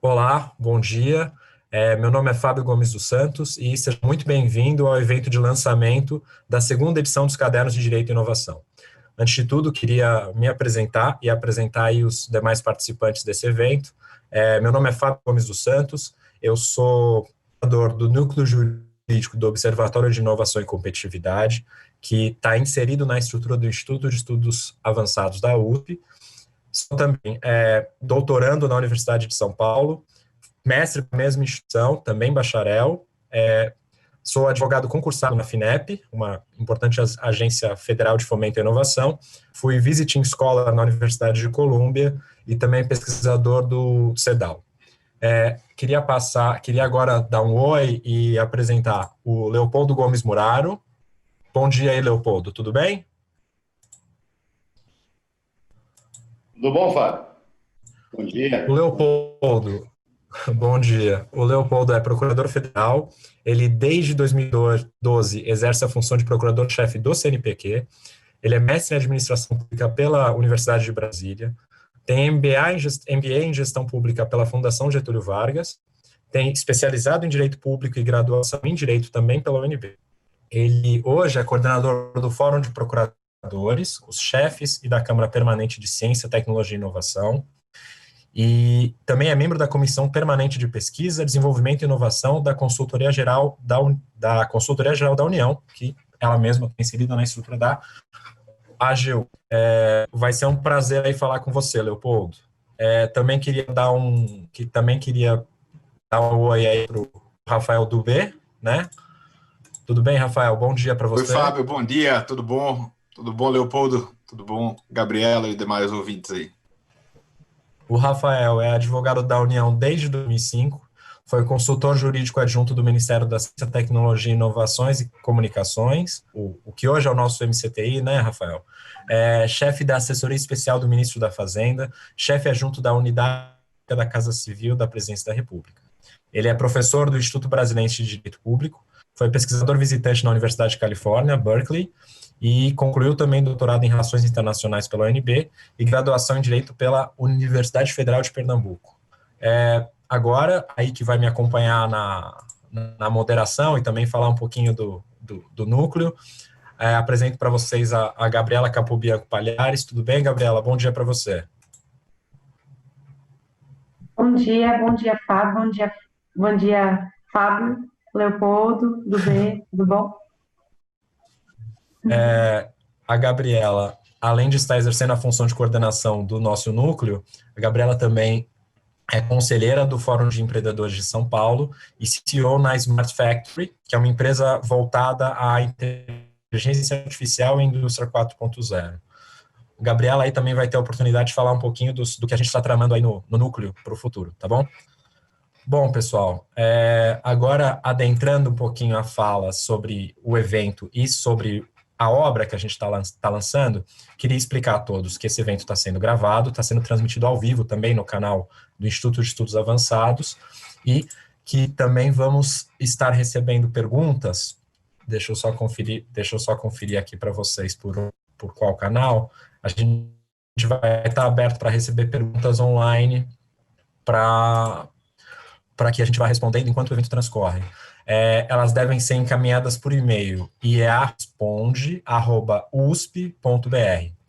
Olá, bom dia. Meu nome é Fábio Gomes dos Santos e seja muito bem-vindo ao evento de lançamento da segunda edição dos Cadernos de Direito e Inovação. Antes de tudo, queria me apresentar e apresentar aí os demais participantes desse evento. Meu nome é Fábio Gomes dos Santos, eu sou coordenador do Núcleo Jurídico do Observatório de Inovação e Competitividade, que está inserido na estrutura do Instituto de Estudos Avançados da USP. Sou também doutorando na Universidade de São Paulo, mestre da mesma instituição, também bacharel. Sou advogado concursado na FINEP, uma importante agência federal de fomento e inovação. Fui visiting scholar na Universidade de Colômbia e também pesquisador do CEDAW. Queria agora dar um oi e apresentar o Leopoldo Gomes Muraro. Bom dia aí, Leopoldo, tudo bem? Tudo bom, Fábio? Bom dia. O Leopoldo, bom dia. O Leopoldo é procurador federal. Ele, desde 2012, exerce a função de procurador-chefe do CNPq. Ele é mestre em administração pública pela Universidade de Brasília. Tem MBA em gestão pública pela Fundação Getúlio Vargas. Tem especializado em direito público e graduação em direito também pela UNB. Ele hoje é coordenador do Fórum de Procuradores, os chefes e da Câmara Permanente de Ciência, Tecnologia e Inovação. E também é membro da Comissão Permanente de Pesquisa, Desenvolvimento e Inovação da Consultoria Geral da Consultoria Geral da União, que ela mesma está inserida na estrutura da AGU. Vai ser um prazer aí falar com você, Leopoldo. Também queria dar um oi aí para o Rafael Dubé, né? Tudo bem, Rafael? Bom dia para você. Oi, Fábio, bom dia, tudo bom? Tudo bom, Leopoldo? Tudo bom, Gabriela e demais ouvintes aí? O Rafael é advogado da União desde 2005, foi consultor jurídico adjunto do Ministério da Ciência, Tecnologia, Inovações e Comunicações, o que hoje é o nosso MCTI, né, Rafael? Chefe da assessoria especial do Ministro da Fazenda, chefe adjunto da Unidade da Casa Civil da Presidência da República. Ele é professor do Instituto Brasileiro de Direito Público, foi pesquisador visitante na Universidade de Califórnia, Berkeley, e concluiu também doutorado em Relações Internacionais pela UNB e graduação em Direito pela Universidade Federal de Pernambuco. Agora, aí que vai me acompanhar na moderação e também falar um pouquinho do núcleo, apresento para vocês a Gabriela Capobianco Palhares. Tudo bem, Gabriela? Bom dia para você. Bom dia, Fábio, bom dia, Fábio, Leopoldo, tudo bom? A Gabriela, além de estar exercendo a função de coordenação do nosso núcleo, a Gabriela também é conselheira do Fórum de Empreendedores de São Paulo e CTO na Smart Factory, que é uma empresa voltada à inteligência artificial e indústria 4.0. A Gabriela aí também vai ter a oportunidade de falar um pouquinho do que a gente está tramando aí no núcleo para o futuro, tá bom? Bom, pessoal, agora adentrando um pouquinho a fala sobre o evento e sobre a obra que a gente está lançando, queria explicar a todos que esse evento está sendo gravado, está sendo transmitido ao vivo também no canal do Instituto de Estudos Avançados e que também vamos estar recebendo perguntas. Deixa eu só conferir aqui para vocês por qual canal. A gente vai estar aberto para receber perguntas online para que a gente vá respondendo enquanto o evento transcorre. Elas devem ser encaminhadas por e-mail, iea.usp.br.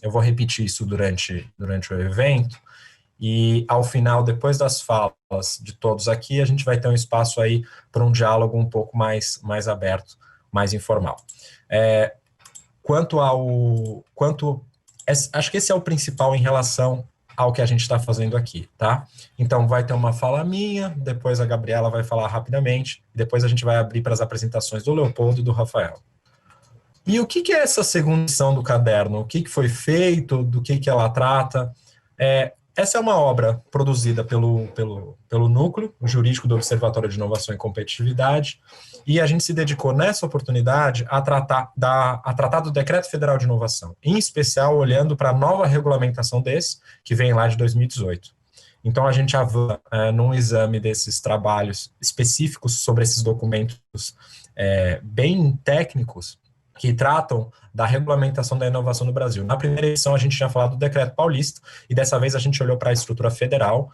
Eu vou repetir isso durante o evento, e ao final, depois das falas de todos aqui, a gente vai ter um espaço aí para um diálogo um pouco mais aberto, mais informal. Acho que esse é o principal em relação ao que a gente está fazendo aqui, tá? Então, vai ter uma fala minha, depois a Gabriela vai falar rapidamente, depois a gente vai abrir para as apresentações do Leopoldo e do Rafael. E o que é essa segunda edição do caderno? O que foi feito? Do que ela trata? Essa é uma obra produzida pelo Núcleo Jurídico do Observatório de Inovação e Competitividade, e a gente se dedicou nessa oportunidade a tratar do Decreto Federal de Inovação, em especial olhando para a nova regulamentação desse, que vem lá de 2018. Então, a gente avança num exame desses trabalhos específicos sobre esses documentos bem técnicos, que tratam da regulamentação da inovação no Brasil. Na primeira edição, a gente tinha falado do Decreto Paulista, e dessa vez a gente olhou para a estrutura federal,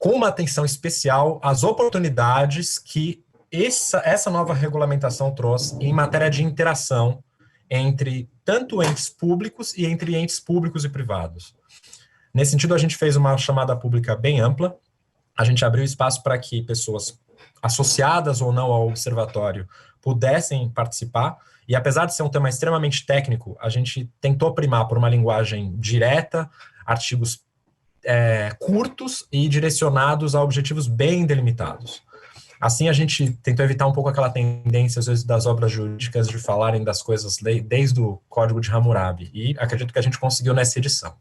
com uma atenção especial às oportunidades que essa nova regulamentação trouxe em matéria de interação entre tanto entes públicos e entre entes públicos e privados. Nesse sentido, a gente fez uma chamada pública bem ampla, a gente abriu espaço para que pessoas associadas ou não ao observatório pudessem participar, e apesar de ser um tema extremamente técnico, a gente tentou primar por uma linguagem direta, artigos curtos e direcionados a objetivos bem delimitados. Assim, a gente tentou evitar um pouco aquela tendência, às vezes, das obras jurídicas de falarem das coisas desde o Código de Hammurabi, e acredito que a gente conseguiu nessa edição.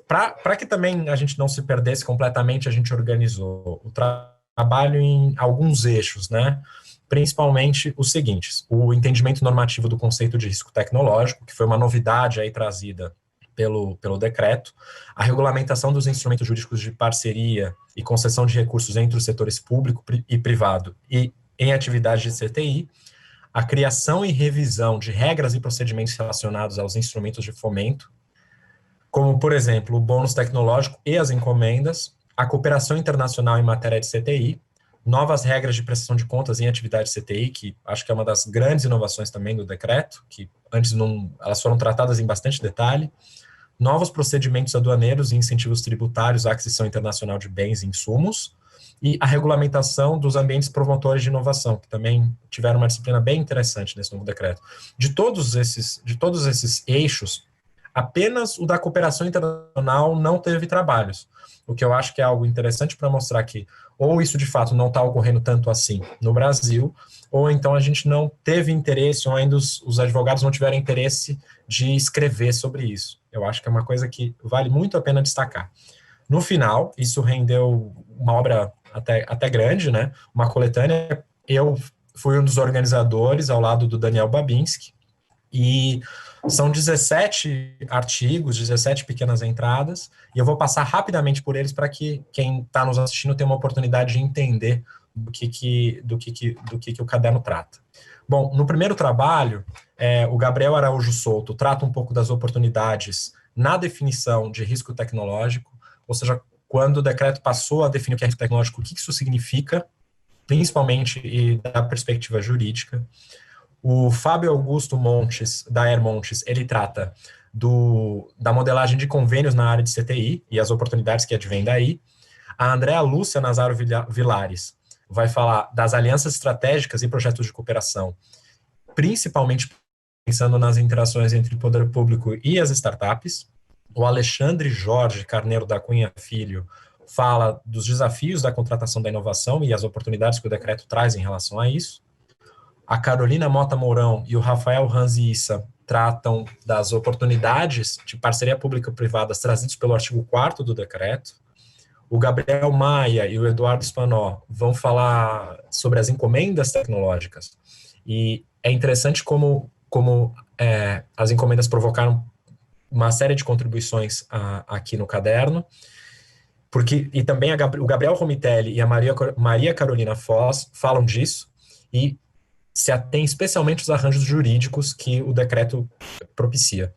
Para que também a gente não se perdesse completamente, a gente organizou o trabalho em alguns eixos, né? Principalmente os seguintes: o entendimento normativo do conceito de risco tecnológico, que foi uma novidade aí trazida pelo decreto, a regulamentação dos instrumentos jurídicos de parceria e concessão de recursos entre os setores público e privado e em atividades de CTI, a criação e revisão de regras e procedimentos relacionados aos instrumentos de fomento, como, por exemplo, o bônus tecnológico e as encomendas, a cooperação internacional em matéria de CTI, novas regras de prestação de contas em atividade CTI, que acho que é uma das grandes inovações também do decreto, que antes elas foram tratadas em bastante detalhe, novos procedimentos aduaneiros e incentivos tributários à aquisição internacional de bens e insumos, e a regulamentação dos ambientes promotores de inovação, que também tiveram uma disciplina bem interessante nesse novo decreto. De todos esses eixos, apenas o da cooperação internacional não teve trabalhos, o que eu acho que é algo interessante para mostrar que ou isso de fato não está ocorrendo tanto assim no Brasil, ou então a gente não teve interesse, ou ainda os advogados não tiveram interesse de escrever sobre isso. Eu acho que é uma coisa que vale muito a pena destacar. No final, isso rendeu uma obra até grande, né? Uma coletânea. Eu fui um dos organizadores, ao lado do Daniel Babinski, e são 17 artigos, 17 pequenas entradas, e eu vou passar rapidamente por eles para que quem está nos assistindo tenha uma oportunidade de entender do que o caderno trata. Bom, no primeiro trabalho, o Gabriel Araújo Souto trata um pouco das oportunidades na definição de risco tecnológico, ou seja, quando o decreto passou a definir o que é risco tecnológico, o que isso significa, principalmente e da perspectiva jurídica. O Fábio Augusto Montes, da Air Montes, ele trata da modelagem de convênios na área de CTI e as oportunidades que advêm daí. A Andréa Lúcia Nazaro Vilares vai falar das alianças estratégicas e projetos de cooperação, principalmente pensando nas interações entre o poder público e as startups. O Alexandre Jorge Carneiro da Cunha Filho fala dos desafios da contratação da inovação e as oportunidades que o decreto traz em relação a isso. A Carolina Mota Mourão e o Rafael Ranzi Issa tratam das oportunidades de parceria pública-privada trazidas pelo artigo 4º do decreto. O Gabriel Maia e o Eduardo Spanó vão falar sobre as encomendas tecnológicas. E é interessante como as encomendas provocaram uma série de contribuições aqui no caderno, e também o Gabriel Romitelli e a Maria Carolina Foz falam disso, e se atém especialmente aos arranjos jurídicos que o decreto propicia.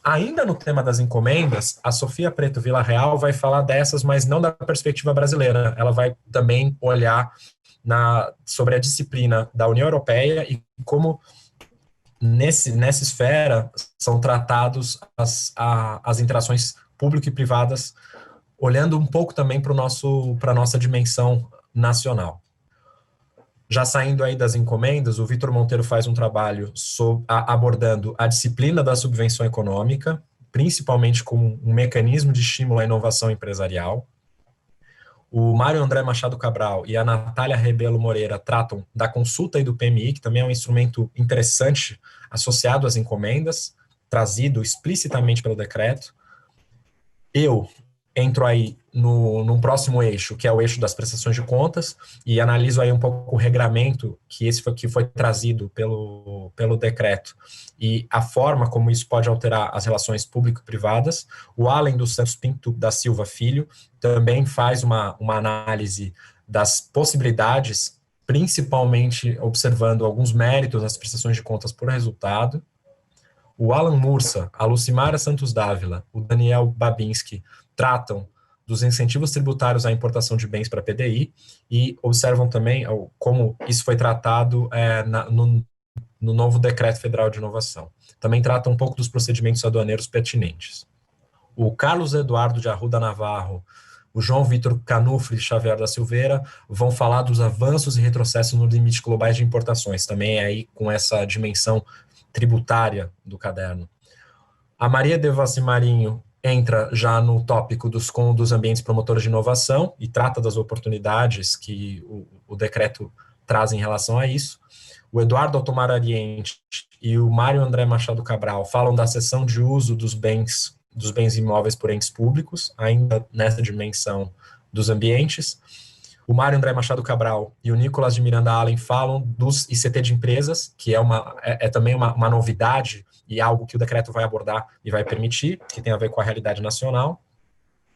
Ainda no tema das encomendas, a Sofia Preto Villarreal vai falar dessas, mas não da perspectiva brasileira. Ela vai também olhar sobre a disciplina da União Europeia e como nessa esfera são tratados as interações público e privadas, olhando um pouco também para a nossa dimensão nacional. Já saindo aí das encomendas, o Vitor Monteiro faz um trabalho abordando a disciplina da subvenção econômica, principalmente como um mecanismo de estímulo à inovação empresarial. O Mário André Machado Cabral e a Natália Rebelo Moreira tratam da consulta e do PMI, que também é um instrumento interessante associado às encomendas, trazido explicitamente pelo decreto. Eu entro aí num próximo eixo, que é o eixo das prestações de contas, e analiso aí um pouco o regramento que foi trazido pelo decreto e a forma como isso pode alterar as relações público-privadas. O Allen dos Santos Pinto da Silva Filho também faz uma análise das possibilidades, principalmente observando alguns méritos das prestações de contas por resultado. O Alan Mursa, a Lucimara Santos Dávila, o Daniel Babinski tratam dos incentivos tributários à importação de bens para a PDI e observam também como isso foi tratado no novo Decreto Federal de Inovação. Também trata um pouco dos procedimentos aduaneiros pertinentes. O Carlos Eduardo de Arruda Navarro, o João Vitor Canufri Xavier da Silveira vão falar dos avanços e retrocessos nos limites globais de importações, também aí com essa dimensão tributária do caderno. A Maria Devassi Marinho entra já no tópico dos ambientes promotores de inovação e trata das oportunidades que o decreto traz em relação a isso. O Eduardo Altomar Ariente e o Mário André Machado Cabral falam da cessão de uso dos bens imóveis por entes públicos, ainda nessa dimensão dos ambientes. O Mário André Machado Cabral e o Nicolas de Miranda Allen falam dos ICT de empresas, que é também uma novidade e algo que o decreto vai abordar e vai permitir, que tem a ver com a realidade nacional.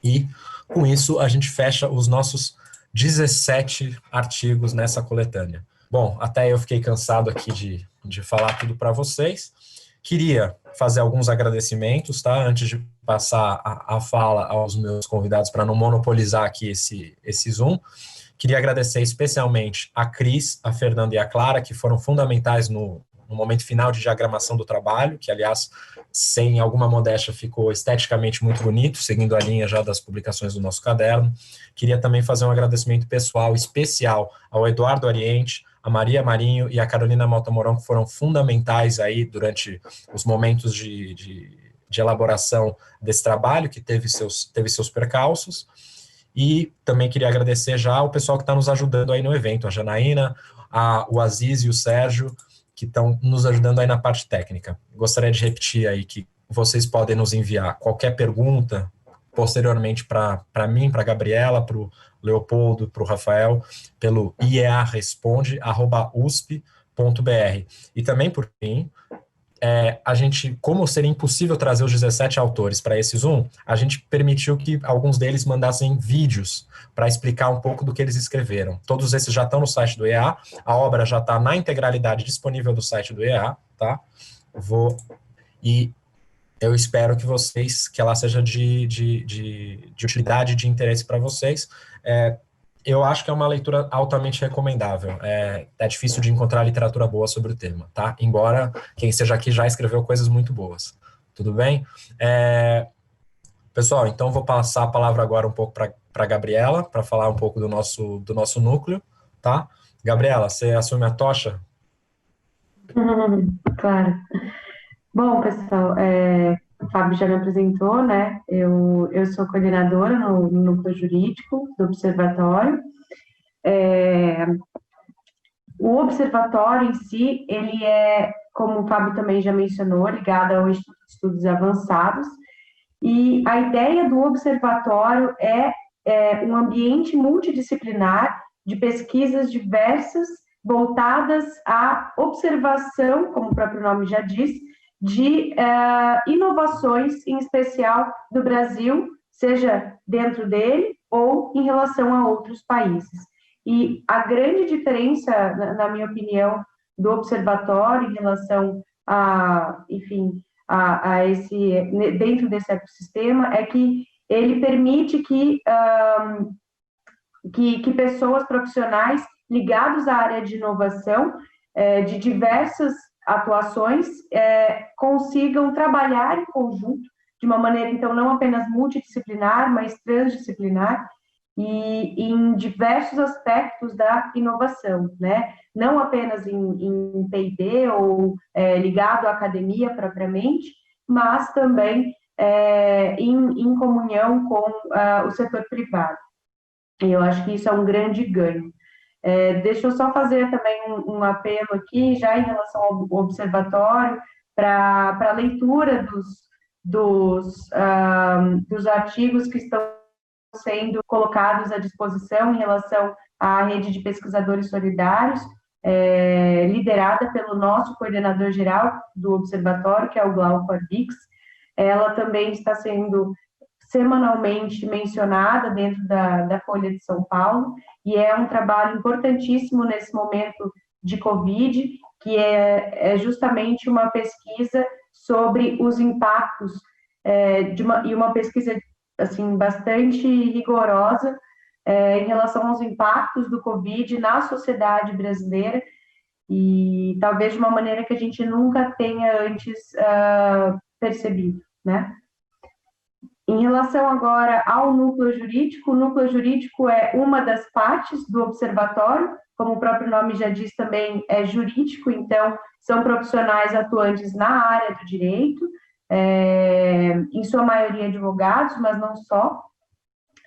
E, com isso, a gente fecha os nossos 17 artigos nessa coletânea. Bom, até eu fiquei cansado aqui de falar tudo para vocês. Queria fazer alguns agradecimentos, tá? Antes de passar a fala aos meus convidados, para não monopolizar aqui esse Zoom. Queria agradecer especialmente a Cris, a Fernanda e a Clara, que foram fundamentais no momento final de diagramação do trabalho, que, aliás, sem alguma modéstia, ficou esteticamente muito bonito, seguindo a linha já das publicações do nosso caderno. Queria também fazer um agradecimento pessoal especial ao Eduardo Ariente, a Maria Marinho e a Carolina Mota Mourão, que foram fundamentais aí durante os momentos de elaboração desse trabalho, que teve seus percalços. E também queria agradecer já ao pessoal que está nos ajudando aí no evento, a Janaína, o Aziz e o Sérgio, que estão nos ajudando aí na parte técnica. Gostaria de repetir aí que vocês podem nos enviar qualquer pergunta posteriormente para mim, para a Gabriela, para o Leopoldo, para o Rafael, pelo iearesponde@usp.br. E também, por fim, a gente, como seria impossível trazer os 17 autores para esse Zoom, a gente permitiu que alguns deles mandassem vídeos para explicar um pouco do que eles escreveram. Todos esses já estão no site do EA, a obra já está na integralidade disponível do site do EA, tá? E eu espero que ela seja de utilidade, de interesse para vocês. Eu acho que é uma leitura altamente recomendável. É difícil de encontrar literatura boa sobre o tema, tá? Embora quem esteja aqui já escreveu coisas muito boas. Tudo bem? Pessoal, então vou passar a palavra agora um pouco para a Gabriela, para falar um pouco do nosso núcleo, tá? Gabriela, você assume a tocha? Claro. Bom, pessoal, o Fábio já me apresentou, né? Eu sou coordenadora no núcleo jurídico do Observatório. O Observatório em si, ele é, como o Fábio também já mencionou, ligado ao Instituto de Estudos Avançados, e a ideia do Observatório é um ambiente multidisciplinar de pesquisas diversas, voltadas à observação, como o próprio nome já diz, de inovações, em especial do Brasil, seja dentro dele ou em relação a outros países. E a grande diferença, na minha opinião, do observatório em relação enfim, dentro desse ecossistema, é que ele permite que pessoas profissionais ligadas à área de inovação, de diversas atuações, consigam trabalhar em conjunto, de uma maneira, então, não apenas multidisciplinar, mas transdisciplinar, e em diversos aspectos da inovação, né? Não apenas em P&D ou ligado à academia propriamente, mas também em comunhão com o setor privado. E eu acho que isso é um grande ganho. Deixa eu só fazer também um apelo aqui, já em relação ao observatório, para a leitura dos artigos que estão sendo colocados à disposição em relação à rede de pesquisadores solidários, liderada pelo nosso coordenador-geral do observatório, que é o Glauco Ardix. Ela também está sendo semanalmente mencionada dentro da Folha de São Paulo, e é um trabalho importantíssimo nesse momento de Covid, que é justamente uma pesquisa sobre os impactos, e uma pesquisa assim, bastante rigorosa em relação aos impactos do Covid na sociedade brasileira, e talvez de uma maneira que a gente nunca tenha antes percebido, né? Em relação agora ao núcleo jurídico, o núcleo jurídico é uma das partes do observatório, como o próprio nome já diz também, é jurídico, então são profissionais atuantes na área do direito, em sua maioria advogados, mas não só.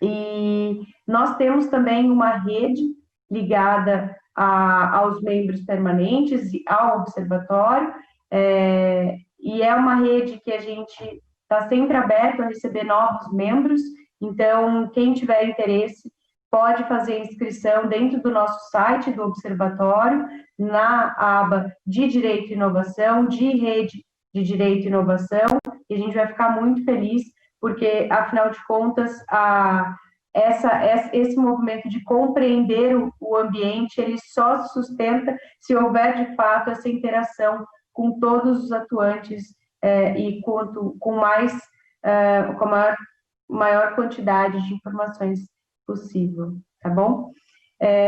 E nós temos também uma rede ligada aos membros permanentes e ao observatório, e é uma rede que a gente está sempre aberto a receber novos membros, então quem tiver interesse pode fazer inscrição dentro do nosso site do observatório, na aba de Direito e Inovação, de Rede de Direito e Inovação, e a gente vai ficar muito feliz, porque, afinal de contas, esse movimento de compreender o ambiente, ele só se sustenta se houver, de fato, essa interação com todos os atuantes e com a maior quantidade de informações possível, tá bom?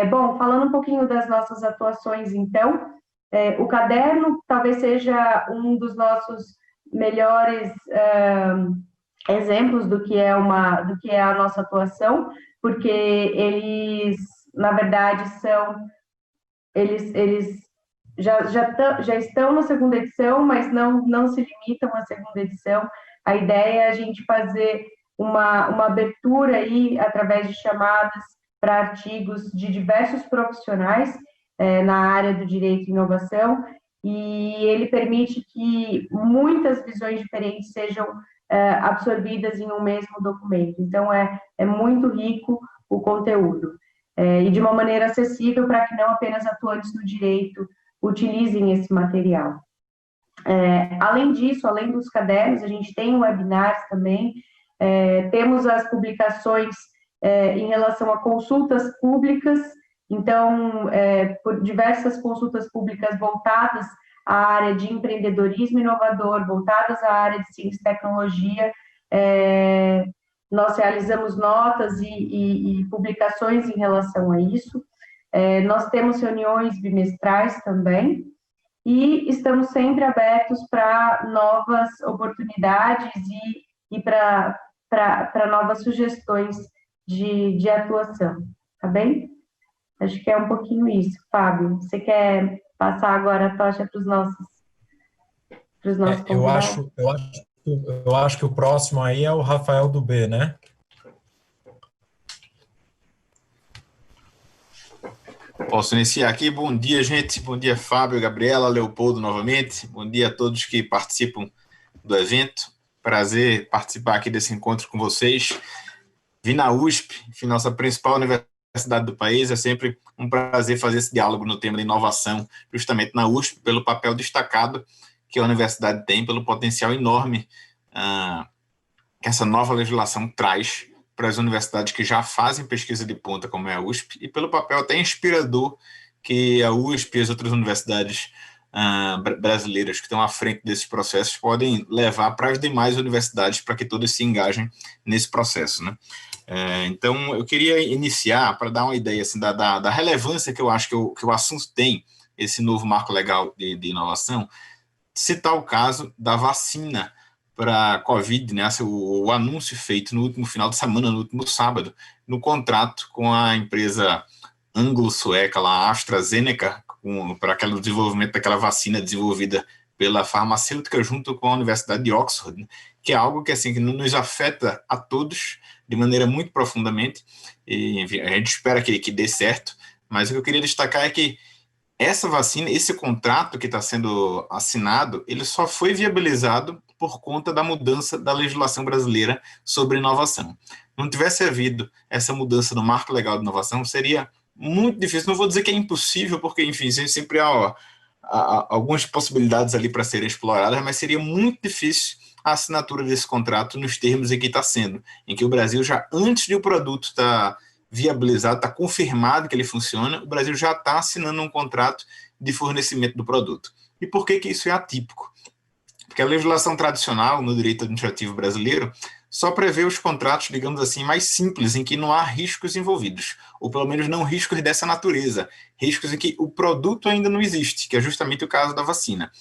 Bom, falando um pouquinho das nossas atuações, então, o caderno talvez seja um dos nossos melhores exemplos do que é a nossa atuação, porque eles, na verdade, eles já estão na segunda edição, mas não se limitam à segunda edição. A ideia é a gente fazer uma abertura aí, através de chamadas para artigos de diversos profissionais na área do direito e inovação, e ele permite que muitas visões diferentes sejam absorvidas em um mesmo documento. Então, é muito rico o conteúdo. E de uma maneira acessível para que não apenas atuantes do direito utilizem esse material. Além disso, além dos cadernos, a gente tem webinars também, temos as publicações em relação a consultas públicas, então, por diversas consultas públicas voltadas à área de empreendedorismo inovador, voltadas à área de ciência e tecnologia, nós realizamos notas e publicações em relação a isso. Nós temos reuniões bimestrais também, e estamos sempre abertos para novas oportunidades e para novas sugestões de atuação, tá bem? Acho que é um pouquinho isso. Fábio, você quer passar agora a tocha para os nossos convidados? Eu acho que o próximo aí é o Rafael do B, né? Posso iniciar aqui? Bom dia, gente. Bom dia, Fábio, Gabriela, Leopoldo, novamente. Bom dia a todos que participam do evento. Prazer participar aqui desse encontro com vocês. Vim na USP, enfim, nossa principal universidade do país. É sempre um prazer fazer esse diálogo no tema de inovação, justamente na USP, pelo papel destacado que a universidade tem, pelo potencial enorme que essa nova legislação traz para as universidades que já fazem pesquisa de ponta, como é a USP, e pelo papel até inspirador que a USP e as outras universidades brasileiras que estão à frente desses processos podem levar para as demais universidades, para que todas se engajem nesse processo, né? Então, eu queria iniciar para dar uma ideia assim, da relevância que eu acho que o assunto tem, esse novo marco legal de inovação, citar o caso da vacina para a Covid, né, o anúncio feito no último final de semana, no último sábado, no contrato com a empresa anglo-sueca, a AstraZeneca, para aquele desenvolvimento daquela vacina desenvolvida pela farmacêutica junto com a Universidade de Oxford, né, que é algo que, assim, que nos afeta a todos de maneira muito profundamente, e enfim, a gente espera que dê certo, mas o que eu queria destacar é que essa vacina, esse contrato que está sendo assinado, ele só foi viabilizado por conta da mudança da legislação brasileira sobre inovação. Não tivesse havido essa mudança no marco legal de inovação, seria muito difícil, não vou dizer que é impossível, porque, enfim, sempre há algumas possibilidades ali para serem exploradas, mas seria muito difícil a assinatura desse contrato nos termos em que está sendo, em que o Brasil já, antes de o produto estar viabilizado, está confirmado que ele funciona, o Brasil já está assinando um contrato de fornecimento do produto. E por que isso é atípico? Porque a legislação tradicional no direito administrativo brasileiro só prevê os contratos, digamos assim, mais simples, em que não há riscos envolvidos, ou pelo menos não riscos dessa natureza, riscos em que o produto ainda não existe, que é justamente o caso da vacina.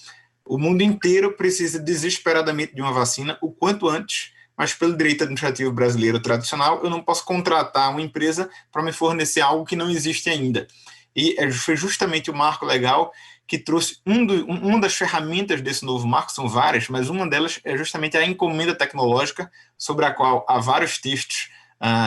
O mundo inteiro precisa desesperadamente de uma vacina o quanto antes, mas pelo direito administrativo brasileiro tradicional, eu não posso contratar uma empresa para me fornecer algo que não existe ainda. E foi justamente o marco legal que trouxe uma das ferramentas desse novo marco, são várias, mas uma delas é justamente a encomenda tecnológica, sobre a qual há vários textos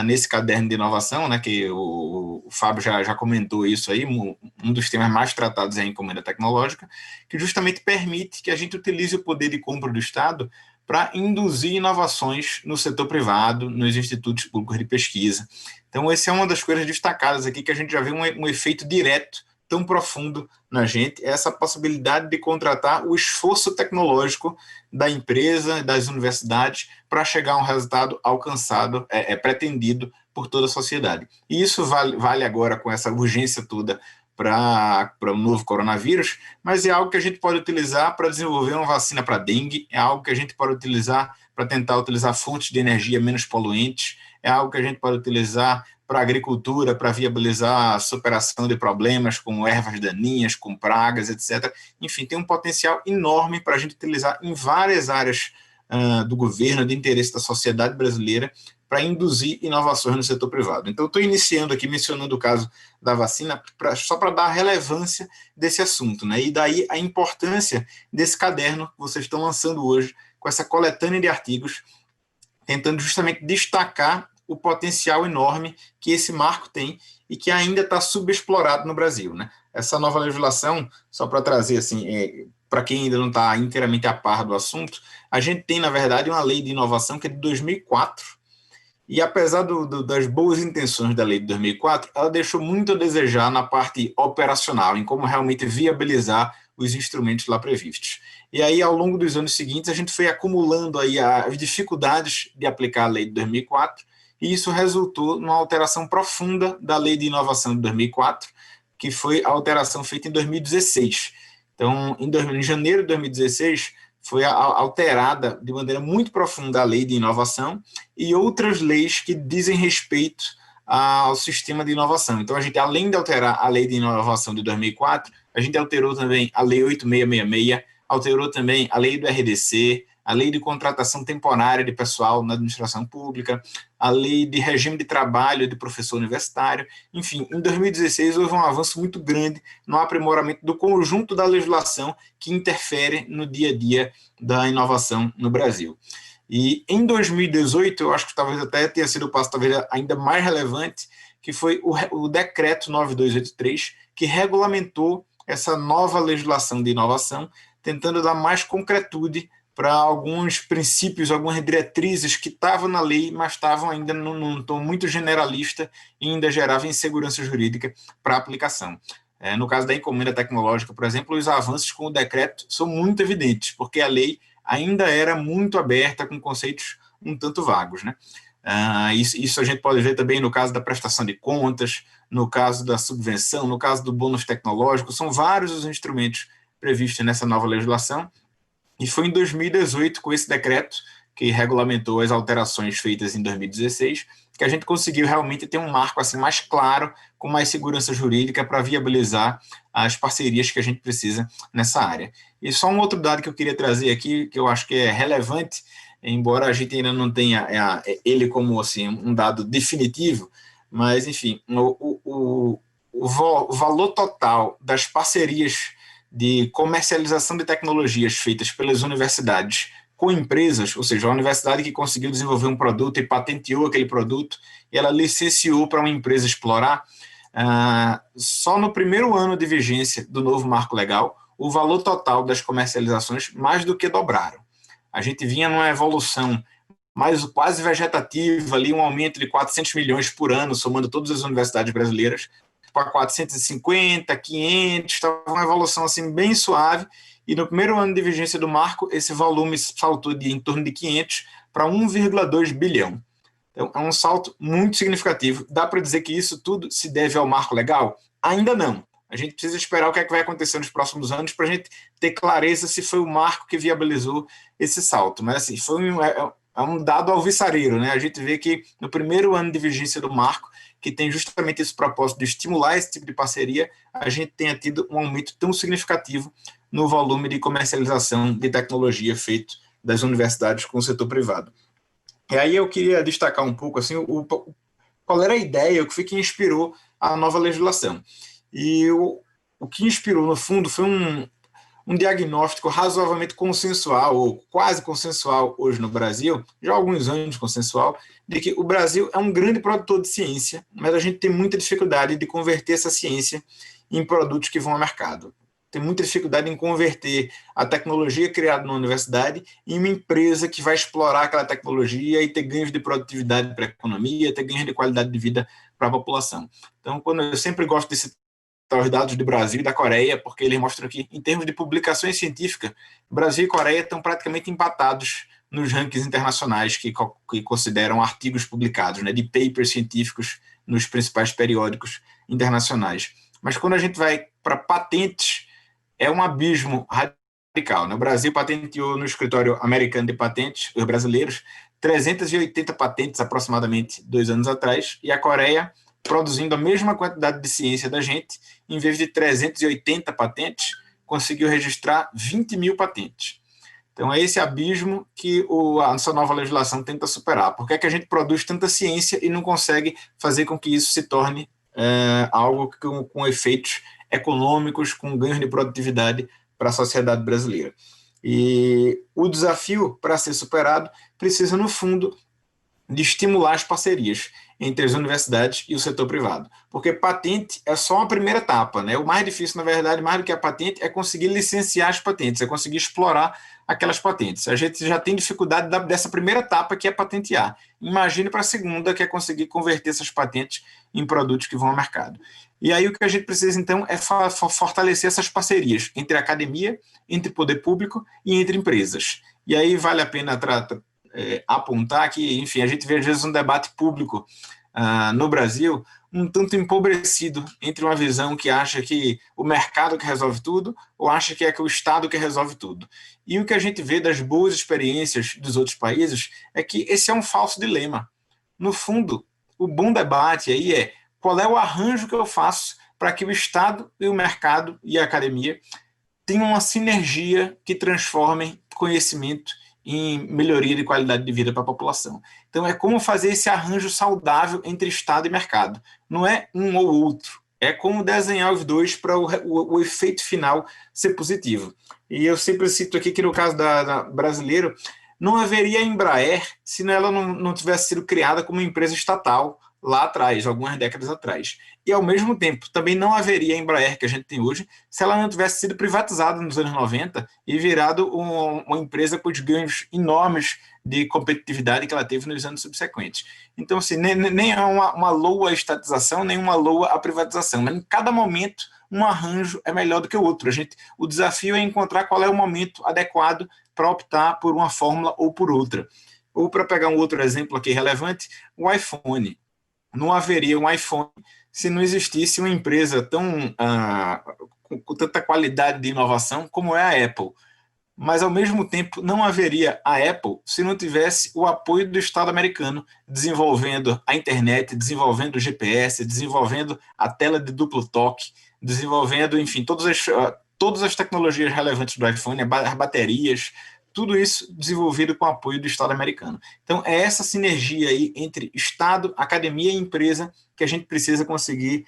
nesse caderno de inovação, né, que o Fábio já comentou isso aí, um dos temas mais tratados é a encomenda tecnológica, que justamente permite que a gente utilize o poder de compra do Estado para induzir inovações no setor privado, nos institutos públicos de pesquisa. Então, essa é uma das coisas destacadas aqui, que a gente já vê um efeito direto tão profundo na gente, essa possibilidade de contratar o esforço tecnológico da empresa, das universidades, para chegar a um resultado alcançado, pretendido por toda a sociedade. E isso vale agora com essa urgência toda para o novo coronavírus, mas é algo que a gente pode utilizar para desenvolver uma vacina para dengue, é algo que a gente pode utilizar para tentar utilizar fontes de energia menos poluentes, é algo que a gente pode utilizar para a agricultura, para viabilizar a superação de problemas como ervas daninhas, com pragas, etc. Enfim, tem um potencial enorme para a gente utilizar em várias áreas do governo, de interesse da sociedade brasileira, para induzir inovações no setor privado. Então, estou iniciando aqui, mencionando o caso da vacina, só para dar a relevância desse assunto, né? E daí a importância desse caderno que vocês estão lançando hoje, com essa coletânea de artigos, tentando justamente destacar o potencial enorme que esse marco tem e que ainda está subexplorado no Brasil, né? Essa nova legislação, só para trazer assim, para quem ainda não está inteiramente a par do assunto, a gente tem, na verdade, uma lei de inovação que é de 2004, e apesar das boas intenções da lei de 2004, ela deixou muito a desejar na parte operacional, em como realmente viabilizar os instrumentos lá previstos. E aí, ao longo dos anos seguintes, a gente foi acumulando aí as dificuldades de aplicar a lei de 2004, e isso resultou numa alteração profunda da lei de inovação de 2004, que foi a alteração feita em 2016. Então, em janeiro de 2016, foi alterada de maneira muito profunda a lei de inovação e outras leis que dizem respeito ao sistema de inovação. Então, a gente, além de alterar a lei de inovação de 2004, a gente alterou também a lei 8666, alterou também a lei do RDC, a lei de contratação temporária de pessoal na administração pública, a lei de regime de trabalho de professor universitário. Enfim, em 2016 houve um avanço muito grande no aprimoramento do conjunto da legislação que interfere no dia a dia da inovação no Brasil. E em 2018, eu acho que talvez até tenha sido o passo talvez ainda mais relevante, que foi o decreto 9283, que regulamentou essa nova legislação de inovação, tentando dar mais concretude para alguns princípios, algumas diretrizes que estavam na lei, mas estavam ainda num tom muito generalista e ainda geravam insegurança jurídica para a aplicação. No caso da encomenda tecnológica, por exemplo, os avanços com o decreto são muito evidentes, porque a lei ainda era muito aberta, com conceitos um tanto vagos, né? Isso a gente pode ver também no caso da prestação de contas, no caso da subvenção, no caso do bônus tecnológico, são vários os instrumentos previstos nessa nova legislação. E foi em 2018, com esse decreto, que regulamentou as alterações feitas em 2016, que a gente conseguiu realmente ter um marco assim, mais claro, com mais segurança jurídica para viabilizar as parcerias que a gente precisa nessa área. E só um outro dado que eu queria trazer aqui, que eu acho que é relevante, embora a gente ainda não tenha ele como assim, um dado definitivo, mas, enfim, o valor total das parcerias de comercialização de tecnologias feitas pelas universidades com empresas, ou seja, a universidade que conseguiu desenvolver um produto e patenteou aquele produto, e ela licenciou para uma empresa explorar, só no primeiro ano de vigência do novo marco legal, o valor total das comercializações mais do que dobraram. A gente vinha numa evolução mais quase vegetativa, ali um aumento de 400 milhões por ano, somando todas as universidades brasileiras, para 450, 500, estava uma evolução assim bem suave, e no primeiro ano de vigência do marco, esse volume saltou de em torno de 500 para 1,2 bilhão. Então, é um salto muito significativo. Dá para dizer que isso tudo se deve ao marco legal? Ainda não. A gente precisa esperar o que é que vai acontecer nos próximos anos para a gente ter clareza se foi o marco que viabilizou esse salto. Mas, assim, um dado alvissareiro, né? A gente vê que no primeiro ano de vigência do marco, que tem justamente esse propósito de estimular esse tipo de parceria, a gente tenha tido um aumento tão significativo no volume de comercialização de tecnologia feito das universidades com o setor privado. E aí eu queria destacar um pouco assim, qual era a ideia, o que foi que inspirou a nova legislação. E o que inspirou, no fundo, foi um diagnóstico razoavelmente consensual, ou quase consensual hoje no Brasil, já há alguns anos consensual, de que o Brasil é um grande produtor de ciência, mas a gente tem muita dificuldade de converter essa ciência em produtos que vão ao mercado. Tem muita dificuldade em converter a tecnologia criada na universidade em uma empresa que vai explorar aquela tecnologia e ter ganhos de produtividade para a economia, ter ganhos de qualidade de vida para a população. Então, eu sempre gosto de citar os dados do Brasil e da Coreia, porque eles mostram que, em termos de publicações científicas, Brasil e Coreia estão praticamente empatados nos rankings internacionais que consideram artigos publicados, né, de papers científicos nos principais periódicos internacionais. Mas quando a gente vai para patentes, é um abismo radical, né? O Brasil patenteou no escritório americano de patentes, os brasileiros, 380 patentes aproximadamente 2 anos atrás, e a Coreia, produzindo a mesma quantidade de ciência da gente, em vez de 380 patentes, conseguiu registrar 20 mil patentes. Então é esse abismo que a nossa nova legislação tenta superar. Por que é que a gente produz tanta ciência e não consegue fazer com que isso se torne algo com efeitos econômicos, com ganhos de produtividade para a sociedade brasileira? E o desafio, para ser superado, precisa, no fundo, de estimular as parcerias entre as universidades e o setor privado. Porque patente é só a primeira etapa, né? O mais difícil, na verdade, mais do que a patente, é conseguir licenciar as patentes, é conseguir explorar aquelas patentes. A gente já tem dificuldade dessa primeira etapa, que é patentear. Imagine para a segunda, que é conseguir converter essas patentes em produtos que vão ao mercado. E aí o que a gente precisa, então, é fortalecer essas parcerias entre a academia, entre poder público e entre empresas. E aí vale a pena apontar que, enfim, a gente vê às vezes um debate público no Brasil um tanto empobrecido entre uma visão que acha que o mercado que resolve tudo ou acha que é que o Estado que resolve tudo. E o que a gente vê das boas experiências dos outros países é que esse é um falso dilema. No fundo, o bom debate aí é qual é o arranjo que eu faço para que o Estado e o mercado e a academia tenham uma sinergia que transformem conhecimento em melhoria de qualidade de vida para a população. Então, é como fazer esse arranjo saudável entre Estado e mercado. Não é um ou outro, é como desenhar os dois para o efeito final ser positivo. E eu sempre cito aqui que, no caso da brasileiro, não haveria Embraer se ela não tivesse sido criada como empresa estatal lá atrás, algumas décadas atrás. E, ao mesmo tempo, também não haveria a Embraer que a gente tem hoje se ela não tivesse sido privatizada nos anos 90 e virado uma empresa com os ganhos enormes de competitividade que ela teve nos anos subsequentes. Então, assim, nem é uma loa estatização, nem uma loa a privatização, mas em cada momento um arranjo é melhor do que o outro. O desafio é encontrar qual é o momento adequado para optar por uma fórmula ou por outra. Ou, para pegar um outro exemplo aqui relevante, o iPhone. Não haveria um iPhone se não existisse uma empresa com tanta qualidade de inovação como é a Apple. Mas, ao mesmo tempo, não haveria a Apple se não tivesse o apoio do Estado americano desenvolvendo a internet, desenvolvendo o GPS, desenvolvendo a tela de duplo toque, desenvolvendo, enfim, todas as tecnologias relevantes do iPhone, as baterias, tudo isso desenvolvido com o apoio do Estado americano. Então, é essa sinergia aí entre Estado, academia e empresa que a gente precisa conseguir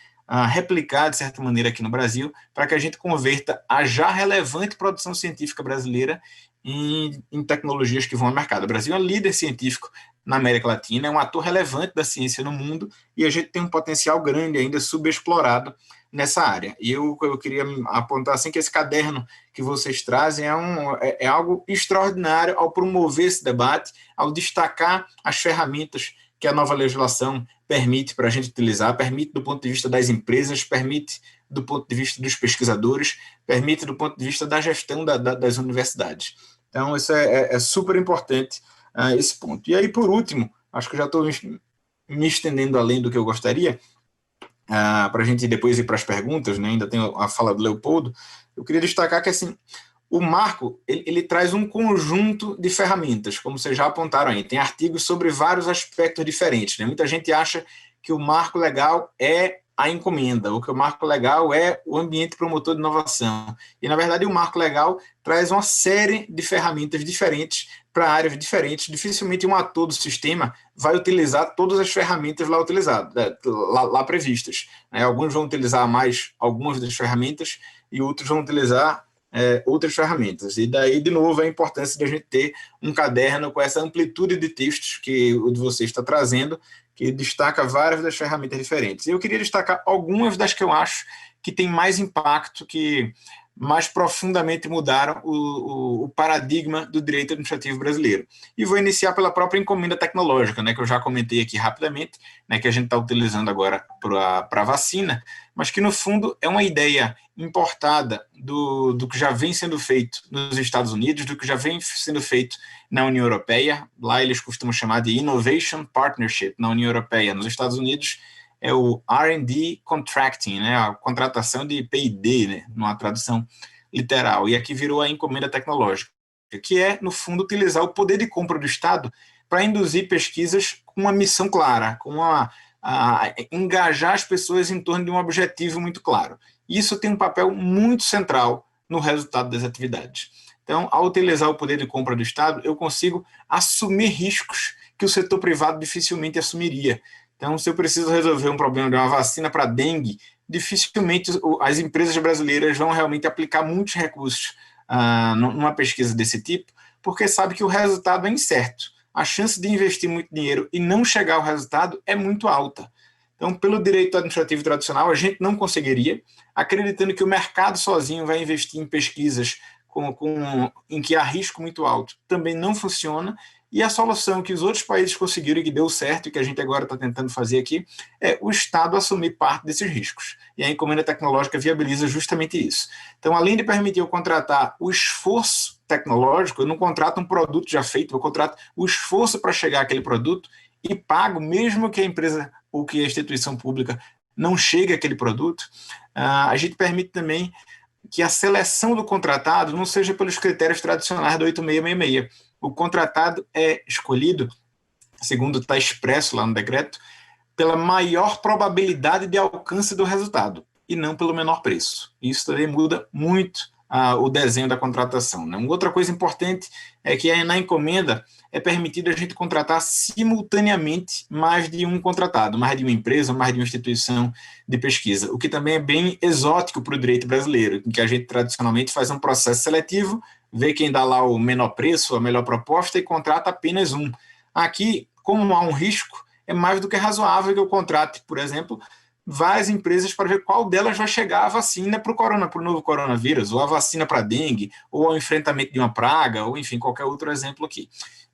replicar, de certa maneira, aqui no Brasil, para que a gente converta a já relevante produção científica brasileira em tecnologias que vão ao mercado. O Brasil é líder científico na América Latina, é um ator relevante da ciência no mundo e a gente tem um potencial grande ainda subexplorado nessa área. E eu queria apontar assim que esse caderno que vocês trazem é algo extraordinário ao promover esse debate, ao destacar as ferramentas que a nova legislação permite para a gente utilizar, permite do ponto de vista das empresas, permite do ponto de vista dos pesquisadores, permite do ponto de vista da gestão das universidades. Então, isso é super importante, esse ponto. E aí, por último, acho que já estou me estendendo além do que eu gostaria, para a gente depois ir para as perguntas, né? Ainda tem a fala do Leopoldo. Eu queria destacar que, assim, O marco, ele traz um conjunto de ferramentas, como vocês já apontaram aí. Tem artigos sobre vários aspectos diferentes, né? Muita gente acha que o marco legal é a encomenda, ou que o marco legal é o ambiente promotor de inovação. E, na verdade, o marco legal traz uma série de ferramentas diferentes para áreas diferentes. Dificilmente um ator do sistema vai utilizar todas as ferramentas lá utilizadas, lá previstas, né? Alguns vão utilizar mais algumas das ferramentas e outros vão utilizar outras ferramentas. E daí, de novo, a importância de a gente ter um caderno com essa amplitude de textos que o de você está trazendo, que destaca várias das ferramentas diferentes. Eu queria destacar algumas das que eu acho que têm mais impacto, que mais profundamente mudaram o paradigma do direito administrativo brasileiro. E vou iniciar pela própria encomenda tecnológica, né, que eu já comentei aqui rapidamente, né, que a gente está utilizando agora para a vacina, mas que, no fundo, é uma ideia importada do que já vem sendo feito nos Estados Unidos, do que já vem sendo feito na União Europeia. Lá eles costumam chamar de Innovation Partnership na União Europeia. Nos Estados Unidos é o R&D Contracting, né, a contratação de P&D, né, numa tradução literal. E aqui virou a encomenda tecnológica, que é, no fundo, utilizar o poder de compra do Estado para induzir pesquisas com uma missão clara, a engajar as pessoas em torno de um objetivo muito claro. Isso tem um papel muito central no resultado das atividades. Então, ao utilizar o poder de compra do Estado, eu consigo assumir riscos que o setor privado dificilmente assumiria. Então, se eu preciso resolver um problema de uma vacina para dengue, dificilmente as empresas brasileiras vão realmente aplicar muitos recursos numa pesquisa desse tipo, porque sabe que o resultado é incerto. A chance de investir muito dinheiro e não chegar ao resultado é muito alta. Então, pelo direito administrativo tradicional, a gente não conseguiria, acreditando que o mercado sozinho vai investir em pesquisas em que há risco muito alto. Também não funciona, e a solução que os outros países conseguiram e que deu certo, e que a gente agora está tentando fazer aqui, é o Estado assumir parte desses riscos. E a encomenda tecnológica viabiliza justamente isso. Então, além de permitir eu contratar o esforço tecnológico, eu não contrato um produto já feito, eu contrato o esforço para chegar àquele produto e pago, mesmo que a empresa ou que a instituição pública não chegue àquele produto. A gente permite também que a seleção do contratado não seja pelos critérios tradicionais do 8666. O contratado é escolhido, segundo está expresso lá no decreto, pela maior probabilidade de alcance do resultado e não pelo menor preço. Isso também muda muito o desenho da contratação, né? Uma outra coisa importante é que na encomenda é permitido a gente contratar simultaneamente mais de um contratado, mais de uma empresa, mais de uma instituição de pesquisa, o que também é bem exótico para o direito brasileiro, em que a gente tradicionalmente faz um processo seletivo, vê quem dá lá o menor preço, a melhor proposta e contrata apenas um. Aqui, como há um risco, é mais do que razoável que eu contrate, por exemplo, várias empresas para ver qual delas vai chegar a vacina para o novo coronavírus, ou a vacina para dengue, ou ao enfrentamento de uma praga, ou enfim, qualquer outro exemplo aqui.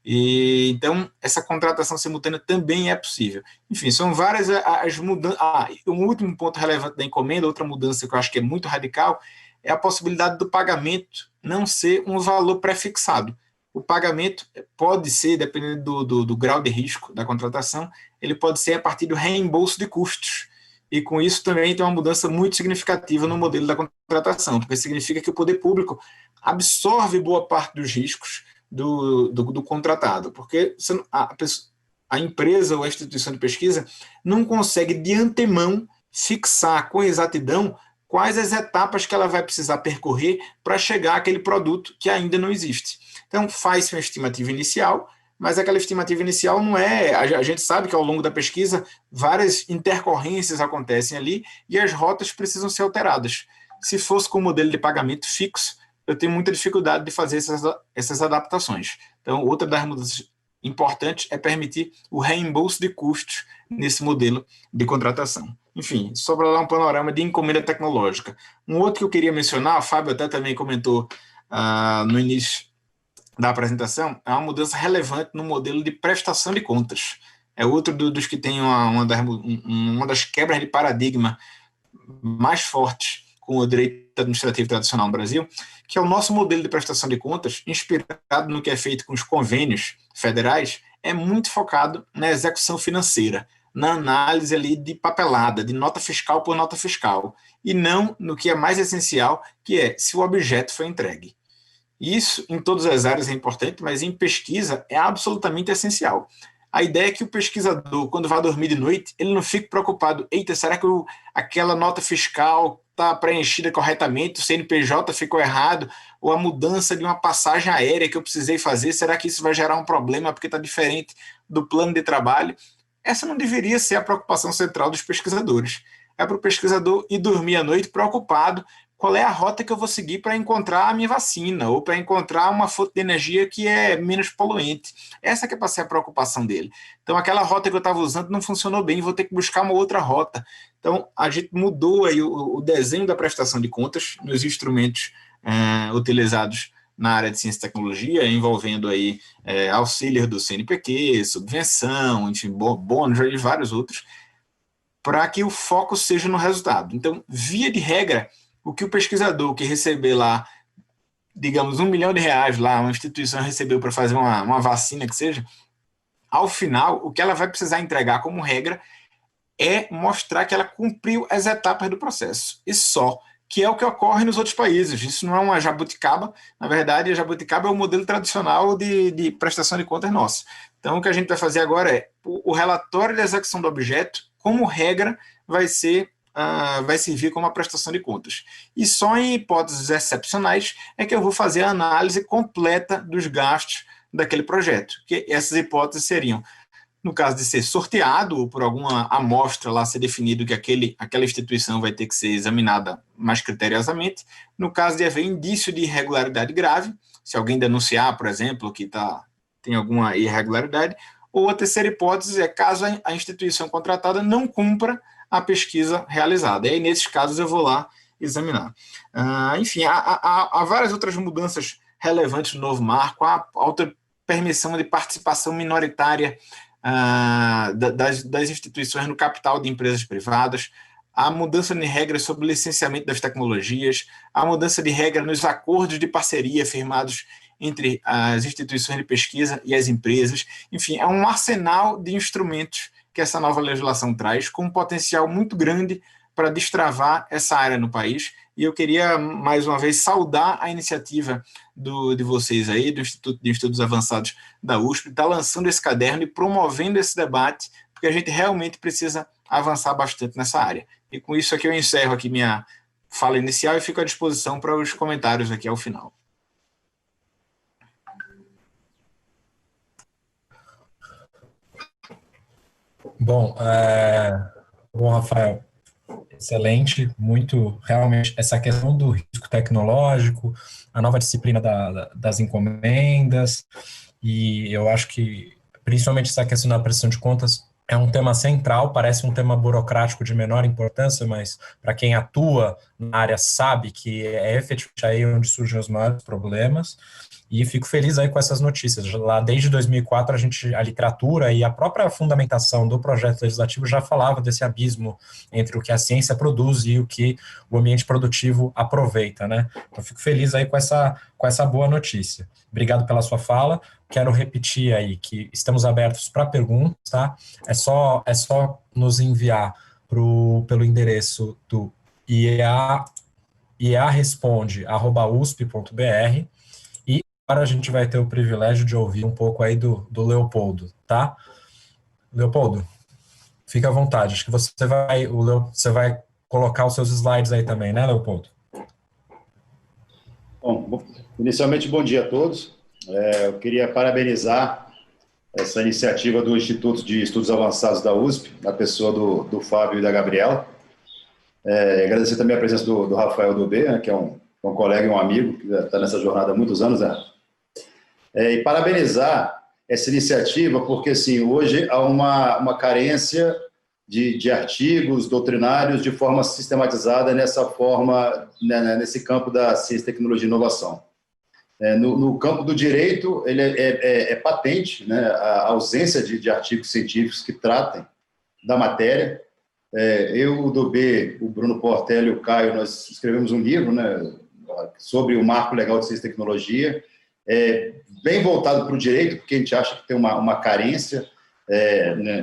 E, então, essa contratação simultânea também é possível. Enfim, são várias as mudanças. Um último ponto relevante da encomenda, outra mudança que eu acho que é muito radical, é a possibilidade do pagamento não ser um valor prefixado. O pagamento pode ser, dependendo do grau de risco da contratação, ele pode ser a partir do reembolso de custos. E com isso também tem uma mudança muito significativa no modelo da contratação, porque significa que o poder público absorve boa parte dos riscos do contratado, porque a empresa ou a instituição de pesquisa não consegue de antemão fixar com exatidão quais as etapas que ela vai precisar percorrer para chegar àquele produto que ainda não existe. Então, faz-se uma estimativa inicial, mas aquela estimativa inicial não é... A gente sabe que ao longo da pesquisa várias intercorrências acontecem ali e as rotas precisam ser alteradas. Se fosse com o modelo de pagamento fixo, eu tenho muita dificuldade de fazer essas adaptações. Então, outra das mudanças importantes é permitir o reembolso de custos nesse modelo de contratação. Enfim, só para dar um panorama de encomenda tecnológica. Um outro que eu queria mencionar, o Fábio até também comentou no início da apresentação, é uma mudança relevante no modelo de prestação de contas. É outro dos que tem uma das quebras de paradigma mais fortes com o direito administrativo tradicional no Brasil, que é o nosso modelo de prestação de contas, inspirado no que é feito com os convênios federais, é muito focado na execução financeira, na análise ali de papelada, de nota fiscal por nota fiscal, e não no que é mais essencial, que é se o objeto foi entregue. E isso, em todas as áreas, é importante, mas em pesquisa é absolutamente essencial. A ideia é que o pesquisador, quando vai dormir de noite, ele não fique preocupado, eita, será que aquela nota fiscal está preenchida corretamente, o CNPJ ficou errado, ou a mudança de uma passagem aérea que eu precisei fazer, será que isso vai gerar um problema porque está diferente do plano de trabalho? Essa não deveria ser a preocupação central dos pesquisadores. É para o pesquisador ir dormir à noite preocupado qual é a rota que eu vou seguir para encontrar a minha vacina ou para encontrar uma fonte de energia que é menos poluente. Essa que é para ser a preocupação dele. Então, aquela rota que eu estava usando não funcionou bem, vou ter que buscar uma outra rota. Então, a gente mudou aí o desenho da prestação de contas nos instrumentos utilizados na área de ciência e tecnologia, envolvendo aí auxílio do CNPq, subvenção, enfim, bônus e vários outros, para que o foco seja no resultado. Então, via de regra, o que o pesquisador que receber lá, digamos, R$1 milhão lá, uma instituição recebeu para fazer uma vacina que seja, ao final, o que ela vai precisar entregar como regra é mostrar que ela cumpriu as etapas do processo. E só, que é o que ocorre nos outros países. Isso não é uma jabuticaba. Na verdade, a jabuticaba é o modelo tradicional de prestação de contas nosso. Então, o que a gente vai fazer agora é o relatório de execução do objeto, como regra, vai servir como uma prestação de contas. E só em hipóteses excepcionais é que eu vou fazer a análise completa dos gastos daquele projeto. Que essas hipóteses seriam, no caso de ser sorteado ou por alguma amostra lá ser definido que aquela instituição vai ter que ser examinada mais criteriosamente, no caso de haver indício de irregularidade grave, se alguém denunciar, por exemplo, que tem alguma irregularidade, ou a terceira hipótese é caso a instituição contratada não cumpra a pesquisa realizada. E aí, nesses casos, eu vou lá examinar. Enfim, há várias outras mudanças relevantes no novo marco, a alta permissão de participação minoritária das instituições no capital de empresas privadas, a mudança de regras sobre o licenciamento das tecnologias, a mudança de regra nos acordos de parceria firmados entre as instituições de pesquisa e as empresas. Enfim, é um arsenal de instrumentos que essa nova legislação traz, com um potencial muito grande para destravar essa área no país. E eu queria, mais uma vez, saudar a iniciativa de vocês aí, do Instituto de Estudos Avançados da USP, está lançando esse caderno e promovendo esse debate, porque a gente realmente precisa avançar bastante nessa área. E com isso aqui eu encerro aqui minha fala inicial e fico à disposição para os comentários aqui ao final. Bom, Rafael, excelente, muito, realmente, essa questão do risco tecnológico, a nova disciplina das encomendas, e eu acho que, principalmente essa questão da prestação de contas, é um tema central, parece um tema burocrático de menor importância, mas para quem atua na área sabe que é efetivamente aí onde surgem os maiores problemas. E fico feliz aí com essas notícias. Lá desde 2004, a literatura e a própria fundamentação do projeto legislativo já falava desse abismo entre o que a ciência produz e o que o ambiente produtivo aproveita, né? Então, fico feliz aí com essa boa notícia. Obrigado pela sua fala. Quero repetir aí que estamos abertos para perguntas, tá? É só nos enviar pelo endereço do iaresponde@usp.br. Agora a gente vai ter o privilégio de ouvir um pouco aí do Leopoldo, tá? Leopoldo, fica à vontade. Acho que você vai colocar os seus slides aí também, né, Leopoldo? Bom, inicialmente, bom dia a todos. Eu queria parabenizar essa iniciativa do Instituto de Estudos Avançados da USP, na pessoa do Fábio e da Gabriela. Agradecer também a presença do Rafael Dubé, né, que é um colega e um amigo, que está nessa jornada há muitos anos, né? E parabenizar essa iniciativa, porque assim, hoje há uma carência de artigos doutrinários de forma sistematizada nesse campo da ciência, tecnologia e inovação. No campo do direito, ele é patente, né, a ausência de artigos científicos que tratem da matéria. Eu, o Dubé, o Bruno Portela e o Caio, nós escrevemos um livro, né, sobre o marco legal de ciência e tecnologia, bem voltado para o direito, porque a gente acha que tem uma carência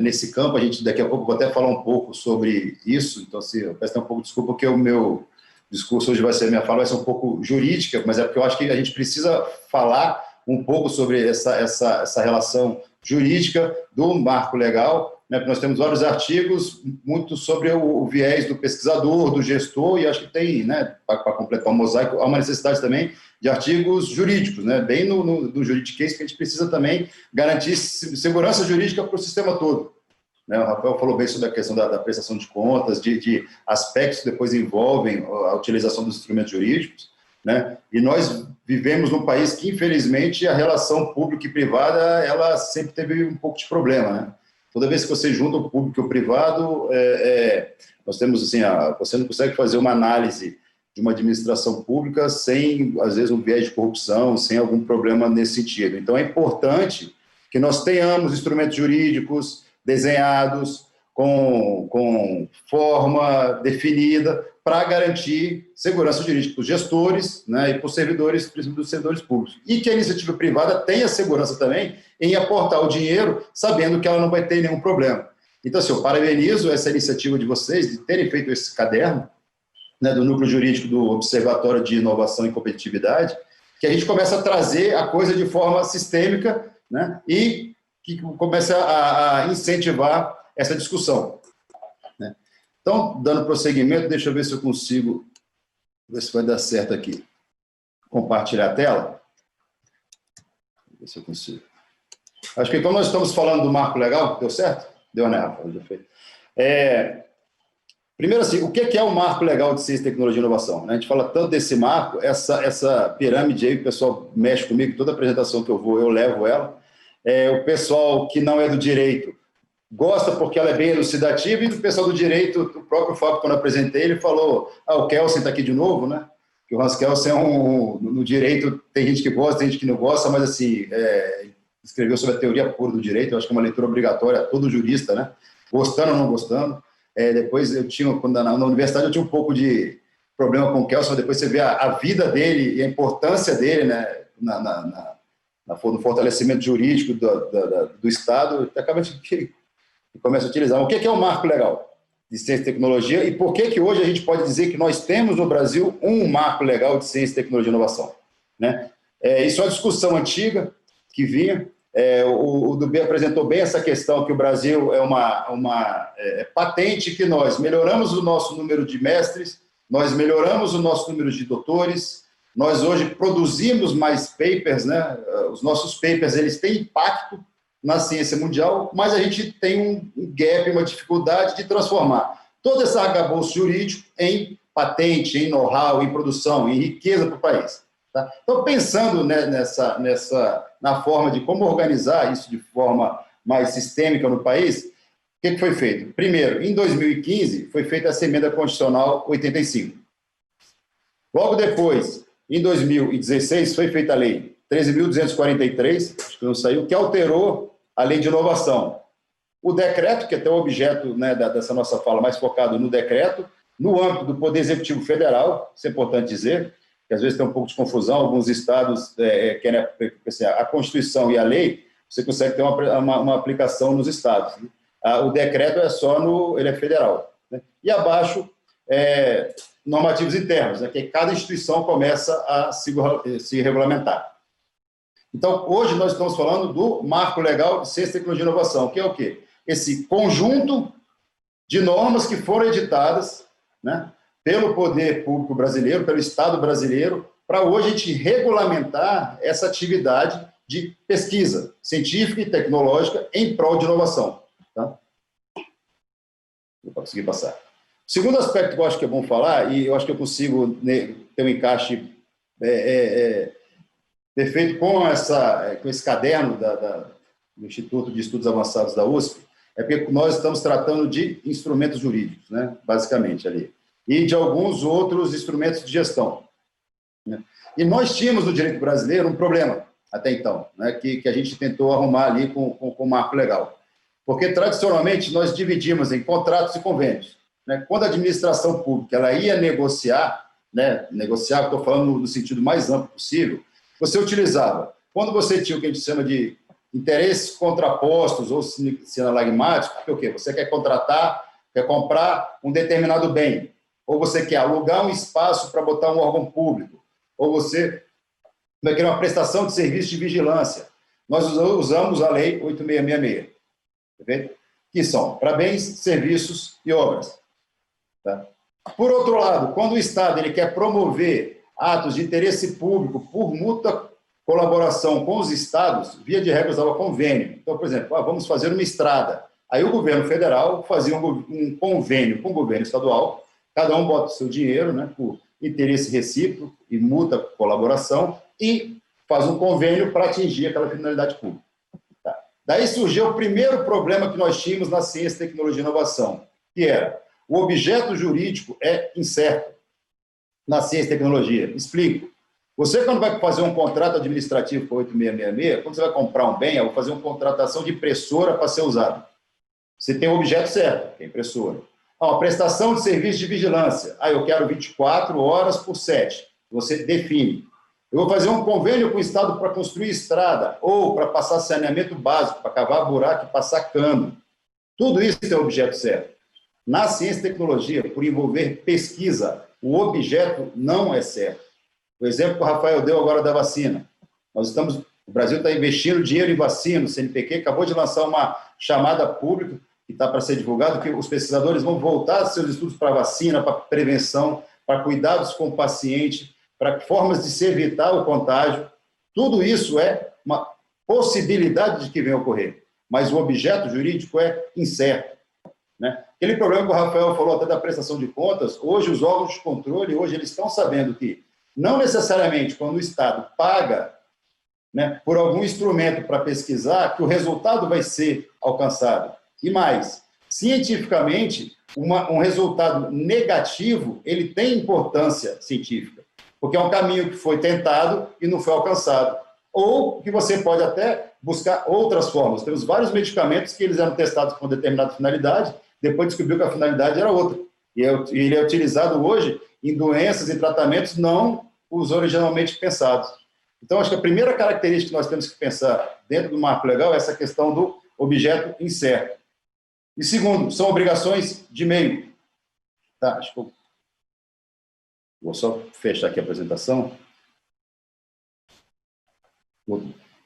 nesse campo. A gente, daqui a pouco, vou até falar um pouco sobre isso, então, assim, eu peço um pouco de desculpa, porque o meu discurso hoje minha fala vai ser um pouco jurídica, mas é porque eu acho que a gente precisa falar um pouco sobre essa relação jurídica do marco legal, né? Porque nós temos vários artigos muito sobre o viés do pesquisador, do gestor, e acho que tem, né, para completar o mosaico, há uma necessidade também de artigos jurídicos, né? Bem no juridiquês, que a gente precisa também garantir segurança jurídica para o sistema todo. O Rafael falou bem sobre a questão da prestação de contas, de aspectos que depois envolvem a utilização dos instrumentos jurídicos, né? E nós vivemos num país que, infelizmente, a relação pública e privada, ela sempre teve um pouco de problema, né? Toda vez que você junta o público e o privado, nós temos, assim, você não consegue fazer uma análise de uma administração pública sem, às vezes, um viés de corrupção, sem algum problema nesse sentido. Então, é importante que nós tenhamos instrumentos jurídicos desenhados, com forma definida, para garantir segurança jurídica para os gestores, né, e para os servidores, principalmente dos servidores públicos. E que a iniciativa privada tenha segurança também em aportar o dinheiro, sabendo que ela não vai ter nenhum problema. Então, assim, eu parabenizo essa iniciativa de vocês, de terem feito esse caderno, né, do Núcleo Jurídico do Observatório de Inovação e Competitividade, que a gente começa a trazer a coisa de forma sistêmica, né, e que começa a incentivar essa discussão, né? Então, dando prosseguimento, deixa eu ver se eu consigo, ver se vai dar certo aqui. Compartilhar a tela. Ver se eu consigo. Acho que como nós estamos falando do marco legal, deu certo? Deu, né, Rafa? Primeiro, assim, o que é o marco legal de ciência, tecnologia e inovação? A gente fala tanto desse marco, essa pirâmide aí, o pessoal mexe comigo, toda apresentação que eu vou, eu levo ela. O pessoal que não é do direito gosta porque ela é bem elucidativa, e do pessoal do direito, o próprio Fábio, quando eu apresentei, ele falou, o Kelsen está aqui de novo, né? Que o Hans Kelsen no direito, tem gente que gosta, tem gente que não gosta, mas assim, escreveu sobre a teoria pura do direito, eu acho que é uma leitura obrigatória, todo jurista, né? Gostando ou não gostando. Depois eu tinha, na universidade eu tinha um pouco de problema com o Kelsen, mas depois você vê a vida dele e a importância dele, né? No fortalecimento jurídico do Estado, acaba que começa a utilizar. O que é o marco legal de ciência e tecnologia e por que hoje a gente pode dizer que nós temos no Brasil um marco legal de ciência, tecnologia e inovação, né? Isso é uma discussão antiga que vinha. O Dubé apresentou bem essa questão que o Brasil é uma patente que nós melhoramos o nosso número de mestres, nós melhoramos o nosso número de doutores, nós hoje produzimos mais papers, né? Os nossos papers, eles têm impacto na ciência mundial, mas a gente tem um gap, uma dificuldade de transformar todo esse arcabouço jurídico em patente, em know-how, em produção, em riqueza para o país. Tá? Então, pensando, né, na forma de como organizar isso de forma mais sistêmica no país, o que foi feito? Primeiro, em 2015, foi feita essa emenda constitucional 85. Logo depois, em 2016, foi feita a lei 13.243, acho que não saiu, que alterou a lei de inovação. O decreto, que é até o objeto, né, dessa nossa fala, mais focado no decreto, no âmbito do Poder Executivo Federal, isso é importante dizer, que às vezes tem um pouco de confusão, alguns estados querem a Constituição e a lei, você consegue ter uma aplicação nos estados, né? O decreto ele é federal, né? E abaixo, normativos internos, né, que cada instituição começa a se regulamentar. Então, hoje nós estamos falando do Marco Legal de Ciência, Tecnologia e Inovação, que é o quê? Esse conjunto de normas que foram editadas, né, pelo poder público brasileiro, pelo Estado brasileiro, para hoje a gente regulamentar essa atividade de pesquisa científica e tecnológica em prol de inovação. Tá? Vou conseguir passar. O segundo aspecto que eu acho que é bom falar, e eu acho que eu consigo ter um encaixe perfeito com esse caderno do Instituto de Estudos Avançados da USP, é porque nós estamos tratando de instrumentos jurídicos, né, basicamente, ali, e de alguns outros instrumentos de gestão, né? E nós tínhamos no direito brasileiro um problema, até então, né, que a gente tentou arrumar ali com o marco legal. Porque, tradicionalmente, nós dividimos em contratos e convênios, né? Quando a administração pública ela ia negociar, né, estou falando no sentido mais amplo possível, você utilizava, quando você tinha o que a gente chama de interesses contrapostos ou sinalagmáticos, que é o quê? Você quer comprar um determinado bem, ou você quer alugar um espaço para botar um órgão público, ou você vai querer uma prestação de serviço de vigilância. Nós usamos a Lei 8666, perfeito? Que são para bens, serviços e obras. Tá? Por outro lado, quando o Estado ele quer promover atos de interesse público por mútua colaboração com os estados, via de regra usava convênio. Então, por exemplo, vamos fazer uma estrada. Aí o governo federal fazia um convênio com o governo estadual, cada um bota o seu dinheiro, né, por interesse recíproco e mútua colaboração, e faz um convênio para atingir aquela finalidade pública. Tá. Daí surgiu o primeiro problema que nós tínhamos na ciência, tecnologia e inovação, que era o objeto jurídico é incerto na ciência e tecnologia. Explico. Você, quando vai fazer um contrato administrativo com 8666, quando você vai comprar um bem, vai fazer uma contratação de impressora para ser usado. Você tem o objeto certo, que é a impressora. Uma prestação de serviço de vigilância. Eu quero 24 horas por 7. Você define. Eu vou fazer um convênio com o Estado para construir estrada, ou para passar saneamento básico, para cavar buraco e passar cano. Tudo isso é o objeto certo. Na ciência e tecnologia, por envolver pesquisa, o objeto não é certo. O exemplo que o Rafael deu agora da vacina. O Brasil está investindo dinheiro em vacina, o CNPq acabou de lançar uma chamada pública, que está para ser divulgado, que os pesquisadores vão voltar seus estudos para vacina, para prevenção, para cuidados com o paciente, para formas de se evitar o contágio. Tudo isso é uma possibilidade de que venha a ocorrer, mas o objeto jurídico é incerto. Né? Aquele problema que o Rafael falou até da prestação de contas, hoje os órgãos de controle, hoje eles estão sabendo que não necessariamente quando o Estado paga, né, por algum instrumento para pesquisar, que o resultado vai ser alcançado. E mais, cientificamente, um resultado negativo, ele tem importância científica, porque é um caminho que foi tentado e não foi alcançado. Ou que você pode até buscar outras formas. Temos vários medicamentos que eles eram testados com determinada finalidade, depois descobriu que a finalidade era outra. E ele é utilizado hoje em doenças e tratamentos não os originalmente pensados. Então, acho que a primeira característica que nós temos que pensar dentro do marco legal é essa questão do objeto incerto. E segundo, são obrigações de meio. Tá, acho que eu vou só fechar aqui a apresentação.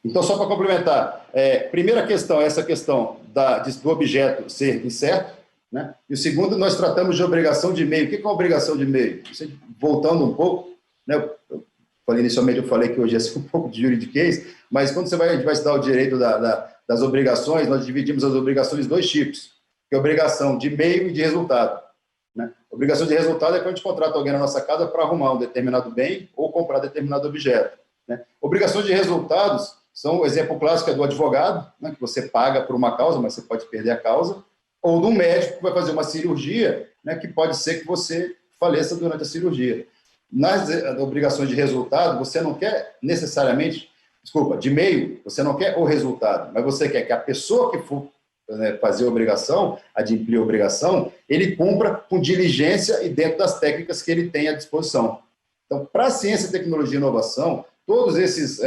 Então, só para complementar, primeira questão é essa questão do objeto ser incerto, né? E o segundo, nós tratamos de obrigação de meio. O que é uma obrigação de meio? Voltando um pouco, né? Inicialmente eu falei que hoje ia ser um pouco de juridiquês, mas quando a gente vai estudar o direito das obrigações, nós dividimos as obrigações em dois tipos, que é a obrigação de meio e de resultado. Né? Obrigação de resultado é quando a gente contrata alguém na nossa casa para arrumar um determinado bem ou comprar determinado objeto. Né? Obrigações de resultados são o exemplo clássico do advogado, né, que você paga por uma causa, mas você pode perder a causa, ou de um médico que vai fazer uma cirurgia, né, que pode ser que você faleça durante a cirurgia. Nas obrigações de resultado, você não quer necessariamente, de meio, você não quer o resultado, mas você quer que a pessoa que for, né, fazer a obrigação, adimplir a obrigação, ele cumpra com diligência e dentro das técnicas que ele tem à disposição. Então, para a ciência, tecnologia e inovação, todos esses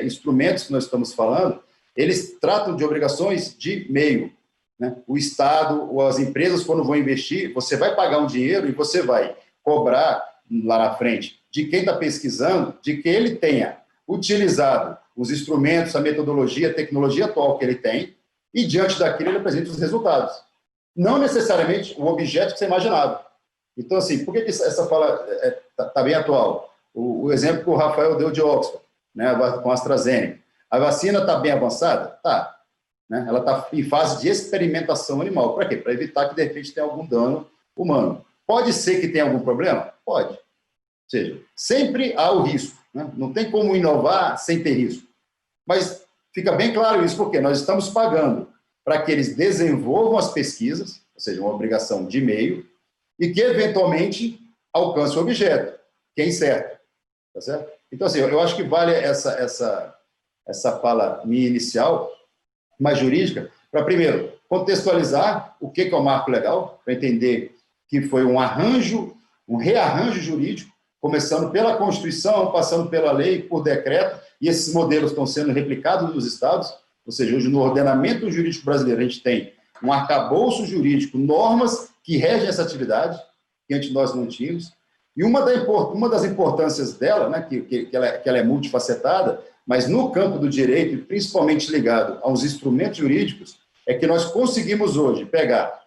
instrumentos que nós estamos falando, eles tratam de obrigações de meio. Né? O Estado ou as empresas, quando vão investir, você vai pagar um dinheiro e você vai cobrar lá na frente de quem está pesquisando, de que ele tenha utilizado os instrumentos, a metodologia, a tecnologia atual que ele tem, e diante daquilo ele apresenta os resultados. Não necessariamente o objeto que você imaginava. Então, assim, por que essa fala está bem atual? O exemplo que o Rafael deu de Oxford, né, com a AstraZeneca. A vacina está bem avançada? Tá. Né? Ela está em fase de experimentação animal. Para quê? Para evitar que, de repente, tenha algum dano humano. Pode ser que tenha algum problema? Pode. Ou seja, sempre há o risco. Né? Não tem como inovar sem ter risco. Mas fica bem claro isso, porque nós estamos pagando para que eles desenvolvam as pesquisas, ou seja, uma obrigação de meio, e que, eventualmente, alcance o objeto, que é incerto. Tá certo? Então, assim, eu acho que vale essa fala minha inicial, mais jurídica, para, primeiro, contextualizar o que é o marco legal, para entender que foi um rearranjo jurídico, começando pela Constituição, passando pela lei, por decreto, e esses modelos estão sendo replicados nos estados, ou seja, hoje no ordenamento jurídico brasileiro a gente tem um arcabouço jurídico, normas que regem essa atividade, que antes nós não tínhamos. E uma das importâncias dela, né, que ela é multifacetada, mas no campo do direito, e principalmente ligado aos instrumentos jurídicos, é que nós conseguimos hoje pegar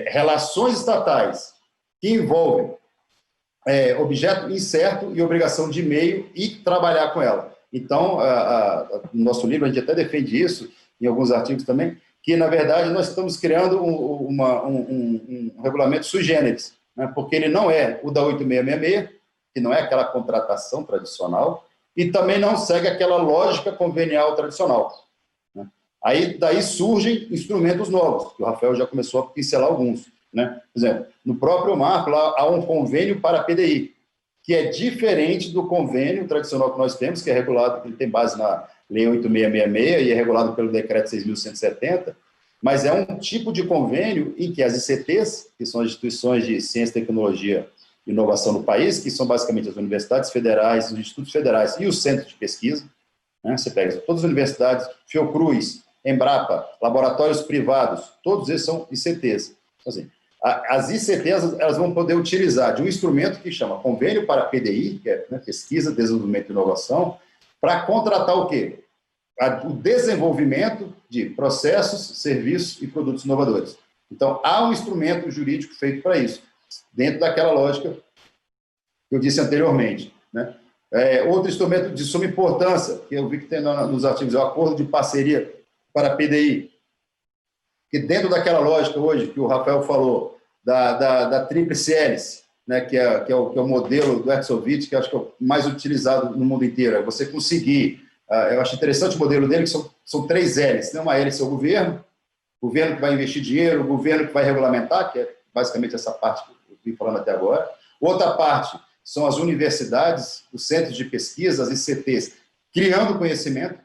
relações estatais que envolvem objeto incerto e obrigação de meio e trabalhar com ela. Então, no nosso livro, a gente até defende isso, em alguns artigos também, que, na verdade, nós estamos criando um regulamento sui generis, né, porque ele não é o da 8666, que não é aquela contratação tradicional, e também não segue aquela lógica convenial tradicional. Né? Daí surgem instrumentos novos, que o Rafael já começou a pincelar alguns. Né? Por exemplo, no próprio marco, lá há um convênio para a PDI, que é diferente do convênio tradicional que nós temos, que é regulado, que ele tem base na Lei 8666 e é regulado pelo Decreto 6.170, mas é um tipo de convênio em que as ICTs, que são as instituições de ciência, tecnologia e inovação no país, que são basicamente as universidades federais, os institutos federais e os centros de pesquisa, né? Você pega todas as universidades, Fiocruz, Embrapa, laboratórios privados, todos esses são ICTs. Então, assim, as ICTs elas vão poder utilizar de um instrumento que chama Convênio para a PDI, que é, né, Pesquisa, Desenvolvimento e Inovação, para contratar o quê? O desenvolvimento de processos, serviços e produtos inovadores. Então, há um instrumento jurídico feito para isso, dentro daquela lógica que eu disse anteriormente. Né? Outro instrumento de suma importância, que eu vi que tem nos artigos, é o Acordo de Parceria para a PDI, que dentro daquela lógica hoje, que o Rafael falou, da tríplice hélice, né, que é o modelo do Herzovitz, que acho que é o mais utilizado no mundo inteiro, é você conseguir, eu acho interessante o modelo dele, que são 3 hélices, né? Uma hélice é o governo que vai investir dinheiro, o governo que vai regulamentar, que é basicamente essa parte que eu vim falando até agora. Outra parte são as universidades, os centros de pesquisa, as ICTs, criando conhecimento,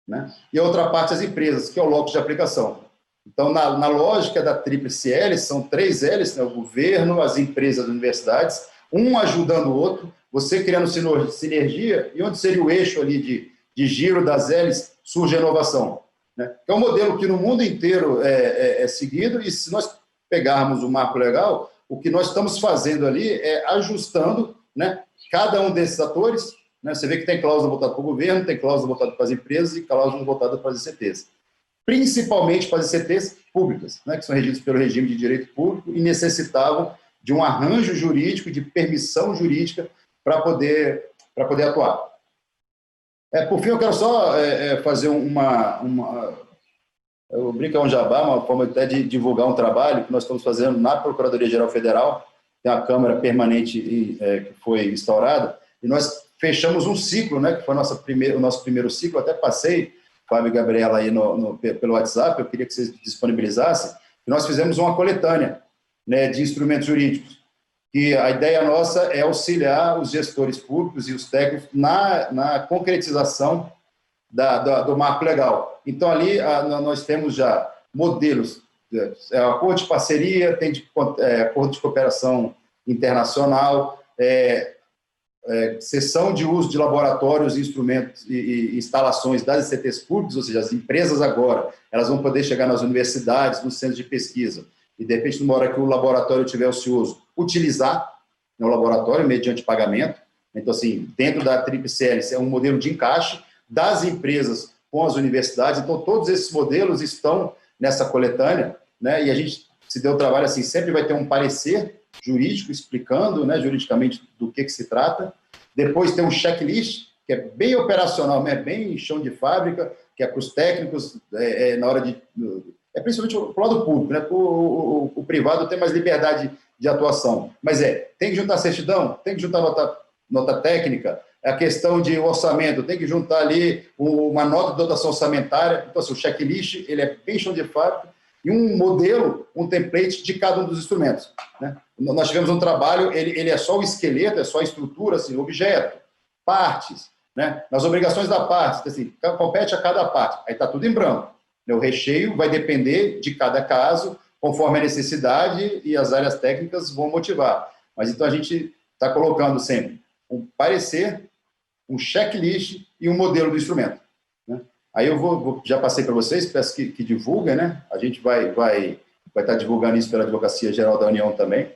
né? E a outra parte, as empresas, que é o locus de aplicação. Então, na lógica da tríplice hélice, são 3 hélices, né? O governo, as empresas, as universidades, um ajudando o outro, você criando sinergia, e onde seria o eixo ali de giro das hélices, surge a inovação. Né? É um modelo que no mundo inteiro é seguido, e se nós pegarmos o marco legal, o que nós estamos fazendo ali é ajustando, né, cada um desses atores. Né? Você vê que tem cláusula voltada para o governo, tem cláusula voltada para as empresas e cláusula voltada para as ICTs. Principalmente para as ICTs públicas, né, que são regidas pelo regime de direito público e necessitavam de um arranjo jurídico, de permissão jurídica para poder atuar. Por fim, eu quero só fazer eu brinco, é um jabá, uma forma até de divulgar um trabalho que nós estamos fazendo na Procuradoria-Geral Federal, tem a Câmara permanente que foi instaurada, e nós fechamos um ciclo, né, que foi o nosso primeiro ciclo, até passei, Fábio e Gabriela, aí pelo WhatsApp, eu queria que vocês disponibilizassem, e nós fizemos uma coletânea, né, de instrumentos jurídicos, que a ideia nossa é auxiliar os gestores públicos e os técnicos na concretização do marco legal. Então, ali nós temos já modelos, acordo de parceria, tem acordo de cooperação internacional, cessão de uso de laboratórios, instrumentos e instalações das ICTs públicas, ou seja, as empresas agora, elas vão poder chegar nas universidades, nos centros de pesquisa, e, de repente, numa hora que o laboratório estiver ocioso, utilizar, né, o laboratório mediante pagamento. Então, assim, dentro da tríplice hélice é um modelo de encaixe das empresas com as universidades. Então, todos esses modelos estão nessa coletânea, né, e a gente se deu o trabalho, assim, sempre vai ter um parecer jurídico explicando, né, juridicamente do que se trata. Depois tem um checklist, que é bem operacional, né, bem chão de fábrica, que é para os técnicos, na hora de... principalmente para o lado público, né? O privado tem mais liberdade de atuação. Mas tem que juntar certidão, tem que juntar nota técnica, a questão de orçamento, tem que juntar ali uma nota de dotação orçamentária. Então, assim, o checklist, ele é bem chão de fábrica, e um modelo, um template de cada um dos instrumentos. Né? Nós tivemos um trabalho, ele é só o esqueleto, é só a estrutura, assim, objeto, partes, né? Nas obrigações da parte, assim, compete a cada parte, aí está tudo em branco. O recheio vai depender de cada caso, conforme a necessidade, e as áreas técnicas vão motivar. Mas então a gente está colocando sempre um parecer, um checklist e um modelo do instrumento. Né? Aí eu já passei para vocês, peço que divulguem, né? A gente vai estar divulgando isso pela Advocacia Geral da União também.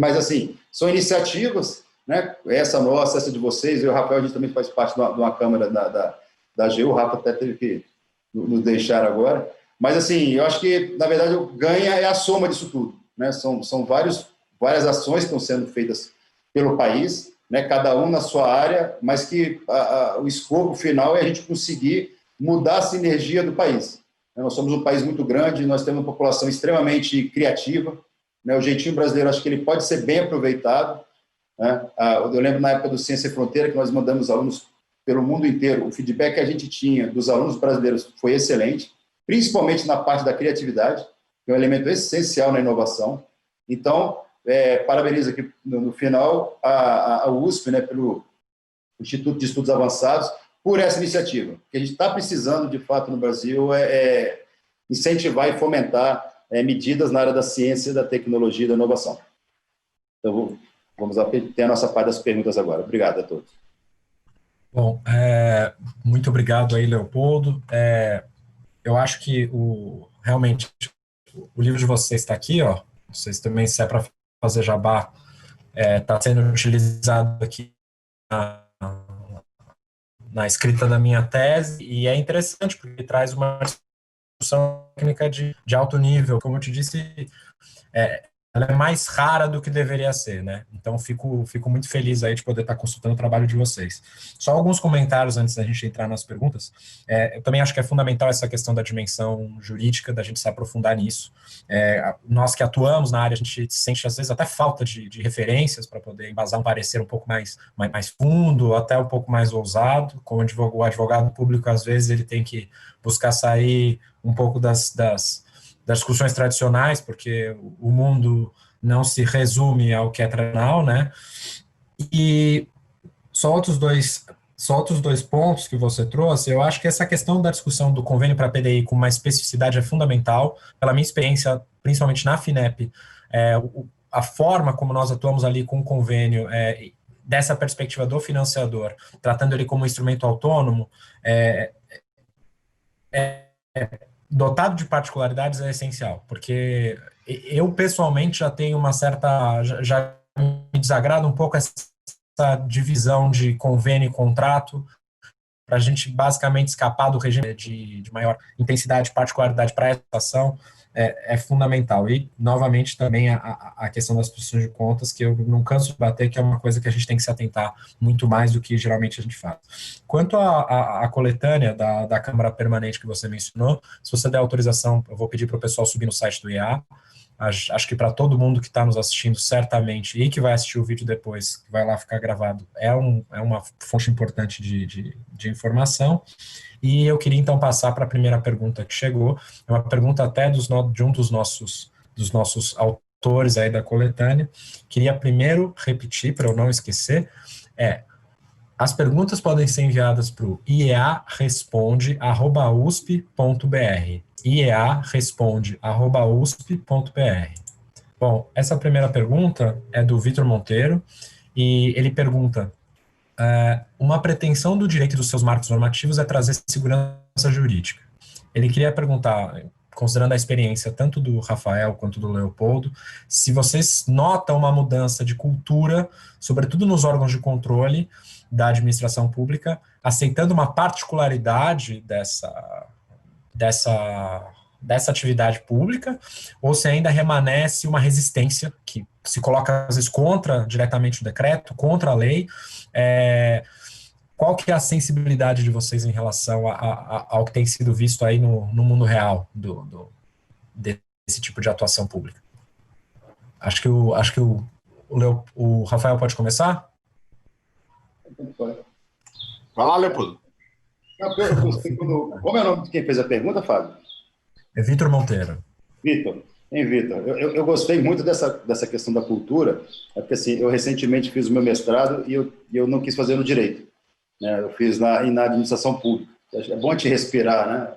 Mas, assim, são iniciativas, né? Essa nossa, essa de vocês, eu e o Rafael, a gente também faz parte de uma câmara da AGU, o Rafa até teve que nos deixar agora. Mas, assim, eu acho que, na verdade, o ganha é a soma disso tudo, né? São várias ações que estão sendo feitas pelo país, né? Cada um na sua área, mas que o escopo final é a gente conseguir mudar a sinergia do país. Nós somos um país muito grande, nós temos uma população extremamente criativa, né? O jeitinho brasileiro, acho que ele pode ser bem aproveitado, né? Eu lembro na época do Ciência e Fronteira, que nós mandamos alunos pelo mundo inteiro, o feedback que a gente tinha dos alunos brasileiros foi excelente, principalmente na parte da criatividade, que é um elemento essencial na inovação. Então, parabenizo aqui no final a USP, né, pelo Instituto de Estudos Avançados, por essa iniciativa, que a gente está precisando, de fato, no Brasil, incentivar e fomentar medidas na área da ciência, da tecnologia e da inovação. Então, vamos ter a nossa parte das perguntas agora. Obrigado a todos. Bom, muito obrigado aí, Leopoldo. Eu acho que realmente o livro de vocês está aqui, ó. Vocês também, se é para fazer jabá, está sendo utilizado aqui na escrita da minha tese, e é interessante porque traz uma discussão técnica de alto nível. Como eu te disse, ela é mais rara do que deveria ser, né? Então, fico muito feliz aí de poder estar consultando o trabalho de vocês. Só alguns comentários antes da gente entrar nas perguntas. Eu também acho que é fundamental essa questão da dimensão jurídica, da gente se aprofundar nisso. Nós que atuamos na área, a gente sente, às vezes, até falta de referências para poder embasar um parecer um pouco mais fundo, até um pouco mais ousado. Como o advogado público, às vezes, ele tem que buscar sair um pouco das discussões tradicionais, porque o mundo não se resume ao que é tradicional, né? E só outros dois pontos que você trouxe. Eu acho que essa questão da discussão do convênio para a PDI com uma especificidade é fundamental. Pela minha experiência, principalmente na FINEP, a forma como nós atuamos ali com o convênio, dessa perspectiva do financiador, tratando ele como um instrumento autônomo, dotado de particularidades, é essencial, porque eu pessoalmente já tenho uma certa, já me desagrada um pouco essa divisão de convênio e contrato, para a gente basicamente escapar do regime de maior intensidade e particularidade para essa ação, é fundamental. E, novamente, também a questão das prestações de contas, que eu não canso de bater, que é uma coisa que a gente tem que se atentar muito mais do que geralmente a gente faz. Quanto à coletânea da Câmara Permanente que você mencionou, se você der autorização, eu vou pedir para o pessoal subir no site do IEA. Acho que para todo mundo que está nos assistindo, certamente, e que vai assistir o vídeo depois, que vai lá ficar gravado, é uma fonte importante de informação. E eu queria, então, passar para a primeira pergunta que chegou. É uma pergunta até de um dos nossos autores aí da coletânea. Queria primeiro repetir, para eu não esquecer, as perguntas podem ser enviadas para o iearesponde@usp.br. iearesponde@usp.br. Bom, essa primeira pergunta é do Vitor Monteiro, e ele pergunta: uma pretensão do direito dos seus marcos normativos é trazer segurança jurídica. Ele queria perguntar, considerando a experiência tanto do Rafael quanto do Leopoldo, se vocês notam uma mudança de cultura, sobretudo nos órgãos de controle da administração pública, aceitando uma particularidade dessa atividade pública, ou se ainda remanesce uma resistência que se coloca, às vezes, contra diretamente o decreto, contra a lei. Qual que é a sensibilidade de vocês em relação ao que tem sido visto aí no mundo real desse tipo de atuação pública? Acho que o Rafael pode começar? Vai lá, Leopoldo. Como é o nome de quem fez a pergunta, Fábio? É Vitor Monteiro. Vitor, eu gostei muito dessa questão da cultura, porque assim, eu recentemente fiz o meu mestrado e eu não quis fazer no direito, né? Eu fiz na administração pública. É bom te respirar, né?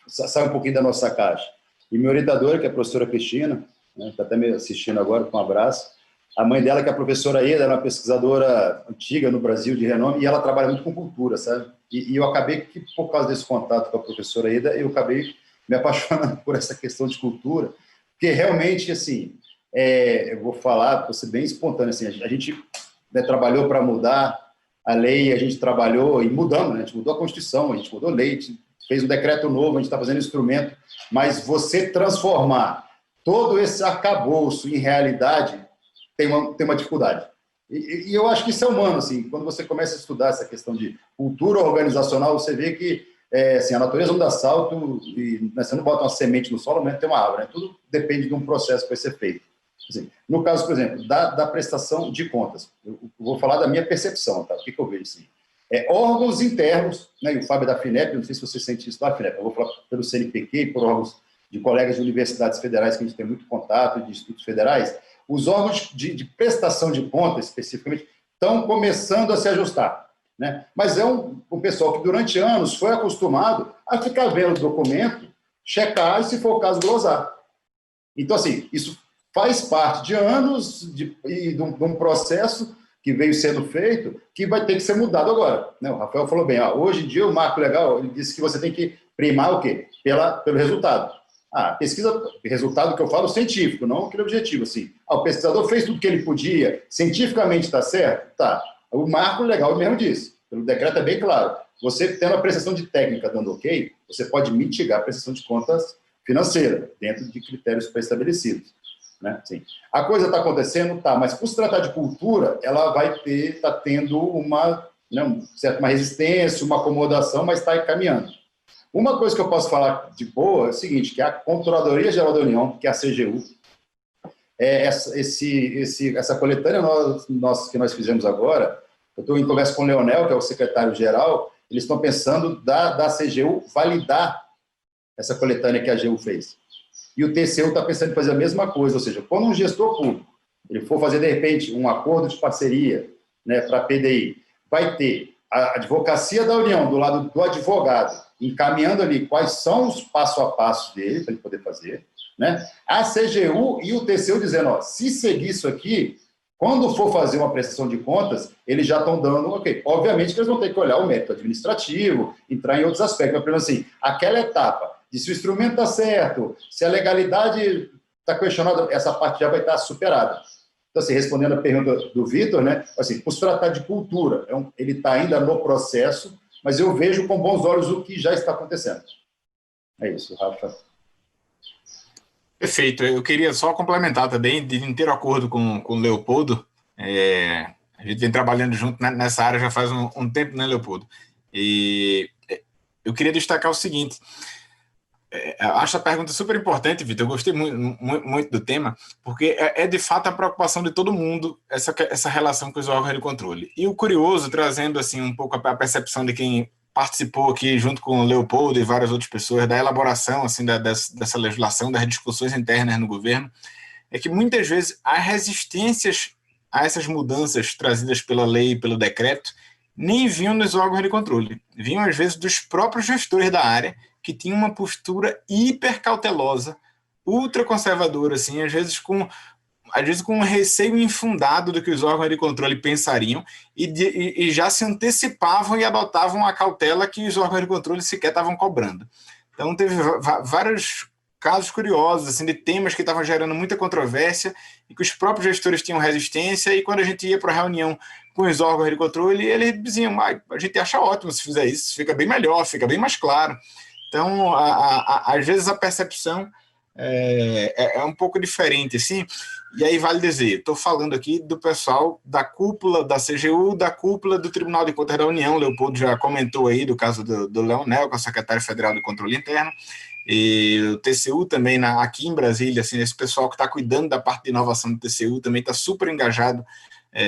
Sai um pouquinho da nossa caixa. E minha orientadora, que é a professora Cristina, né, está até me assistindo agora, com um abraço. A mãe dela, que é a professora Eda, era uma pesquisadora antiga no Brasil, de renome, e ela trabalha muito com cultura, sabe? E eu acabei que, por causa desse contato com a professora Eda, eu acabei me apaixonando por essa questão de cultura, porque realmente, assim, eu vou falar, vou ser bem espontâneo, assim, a gente, né, trabalhou para mudar a lei, a gente trabalhou e mudamos, né, a gente mudou a Constituição, a gente mudou a lei, a gente fez um decreto novo, a gente está fazendo instrumento, mas você transformar todo esse arcabouço em realidade tem uma dificuldade. E eu acho que isso é humano, assim, quando você começa a estudar essa questão de cultura organizacional, você vê que assim, a natureza não dá salto, e, né, você não bota uma semente no solo, mas tem uma árvore, né? Tudo depende de um processo que vai ser feito. Assim, no caso, por exemplo, da prestação de contas, eu vou falar da minha percepção, tá? O que eu vejo, assim? Órgãos internos, né, e o Fábio da FINEP, não sei se você sente isso da FINEP, eu vou falar pelo CNPq e por órgãos de colegas de universidades federais que a gente tem muito contato, de institutos federais, os órgãos de prestação de contas, especificamente, estão começando a se ajustar, né? Mas é um pessoal que durante anos foi acostumado a ficar vendo o documento, checar e, se for o caso, glosar. Então, assim, isso faz parte de anos de um processo que veio sendo feito, que vai ter que ser mudado agora, né? O Rafael falou bem, hoje em dia o marco legal, ele disse que você tem que primar o quê? Pelo resultado. Pesquisa, resultado que eu falo científico, não aquele objetivo, assim. O pesquisador fez tudo que ele podia, cientificamente está certo? Tá. O marco legal mesmo diz, pelo decreto é bem claro, você tendo a prestação de técnica dando ok, você pode mitigar a prestação de contas financeira, dentro de critérios pré-estabelecidos, né? Sim. A coisa está acontecendo, tá, mas por se tratar de cultura, ela está tendo uma resistência, uma acomodação, mas está caminhando. Uma coisa que eu posso falar de boa é o seguinte, que a Controladoria Geral da União, que é a CGU, essa coletânea que nós fizemos agora, eu estou em conversa com o Leonel, que é o secretário-geral, eles estão pensando da CGU validar essa coletânea que a AGU fez. E o TCU está pensando em fazer a mesma coisa, ou seja, quando um gestor público ele for fazer, de repente, um acordo de parceria, né, para a PDI, vai ter a Advocacia da União, do lado do advogado, encaminhando ali quais são os passo a passo dele, para ele poder fazer, né? A CGU e o TCU dizendo, se seguir isso aqui, quando for fazer uma prestação de contas, eles já estão dando, ok. Obviamente que eles vão ter que olhar o mérito administrativo, entrar em outros aspectos, mas, por exemplo, assim, aquela etapa de se o instrumento está certo, se a legalidade está questionada, essa parte já vai estar superada. Então, assim, respondendo a pergunta do Vitor, né, assim, por se tratar de cultura, ele está ainda no processo, mas eu vejo com bons olhos o que já está acontecendo. É isso, Rafa. Perfeito. Eu queria só complementar também, de inteiro acordo com o Leopoldo. A gente vem trabalhando junto nessa área já faz um tempo, né, Leopoldo? E eu queria destacar o seguinte. Eu acho a pergunta super importante, Vitor. Eu gostei muito do tema, porque de fato a preocupação de todo mundo essa relação com os órgãos de controle. E o curioso, trazendo assim um pouco a percepção de quem participou aqui junto com o Leopoldo e várias outras pessoas da elaboração assim dessa legislação, das discussões internas no governo, é que muitas vezes as resistências a essas mudanças trazidas pela lei e pelo decreto nem vinham nos órgãos de controle, vinham às vezes dos próprios gestores da área, que tinham uma postura hiper cautelosa, ultra conservadora, assim, às vezes com um receio infundado do que os órgãos de controle pensariam e já se antecipavam e adotavam a cautela que os órgãos de controle sequer estavam cobrando. Então, teve vários casos curiosos, assim, de temas que estavam gerando muita controvérsia e que os próprios gestores tinham resistência, e quando a gente ia para a reunião com os órgãos de controle, eles diziam, a gente acha ótimo se fizer isso, fica bem melhor, fica bem mais claro. Então, às vezes a percepção é um pouco diferente, assim, e aí vale dizer, estou falando aqui do pessoal da cúpula da CGU, da cúpula do Tribunal de Contas da União. O Leopoldo já comentou aí do caso do Leonel, que é o secretário federal de Controle Interno, e o TCU também, aqui em Brasília, assim, esse pessoal que está cuidando da parte de inovação do TCU também está super engajado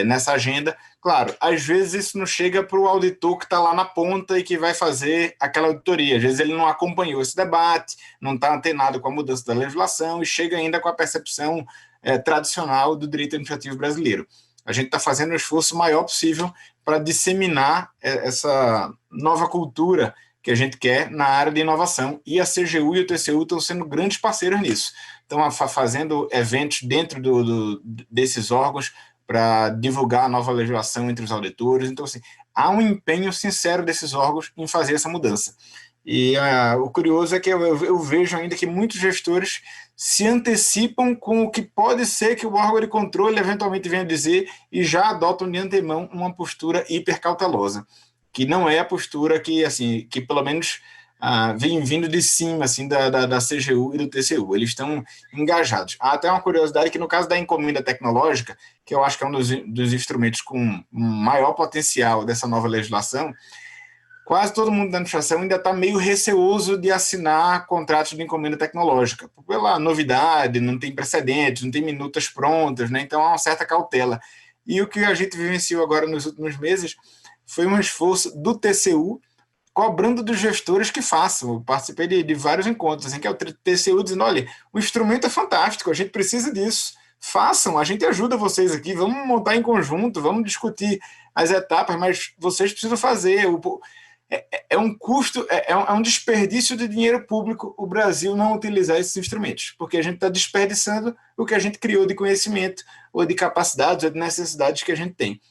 nessa agenda. Claro, às vezes isso não chega para o auditor que está lá na ponta e que vai fazer aquela auditoria. Às vezes ele não acompanhou esse debate, não está antenado com a mudança da legislação e chega ainda com a percepção tradicional do direito administrativo brasileiro. A gente está fazendo o esforço maior possível para disseminar essa nova cultura que a gente quer na área de inovação, e a CGU e o TCU estão sendo grandes parceiros nisso. Estão fazendo eventos dentro desses órgãos para divulgar a nova legislação entre os auditores. Então, assim, há um empenho sincero desses órgãos em fazer essa mudança. E o curioso é que eu vejo ainda que muitos gestores se antecipam com o que pode ser que o órgão de controle eventualmente venha dizer e já adotam de antemão uma postura hipercautelosa, que não é a postura que, assim, que pelo menos vem vindo de cima, assim, da CGU e do TCU. Eles estão engajados. Há até uma curiosidade que, no caso da encomenda tecnológica, que eu acho que é um dos instrumentos com maior potencial dessa nova legislação, quase todo mundo da administração ainda está meio receoso de assinar contratos de encomenda tecnológica, pela novidade, não tem precedentes, não tem minutas prontas, né? Então há uma certa cautela. E o que a gente vivenciou agora nos últimos meses foi um esforço do TCU cobrando dos gestores que façam. Eu participei de vários encontros, em que é o TCU dizendo, olha, o instrumento é fantástico, a gente precisa disso, façam, a gente ajuda vocês aqui, vamos montar em conjunto, vamos discutir as etapas, mas vocês precisam fazer. É um custo, é um desperdício de dinheiro público o Brasil não utilizar esses instrumentos, porque a gente está desperdiçando o que a gente criou de conhecimento, ou de capacidades, ou de necessidades que a gente tem.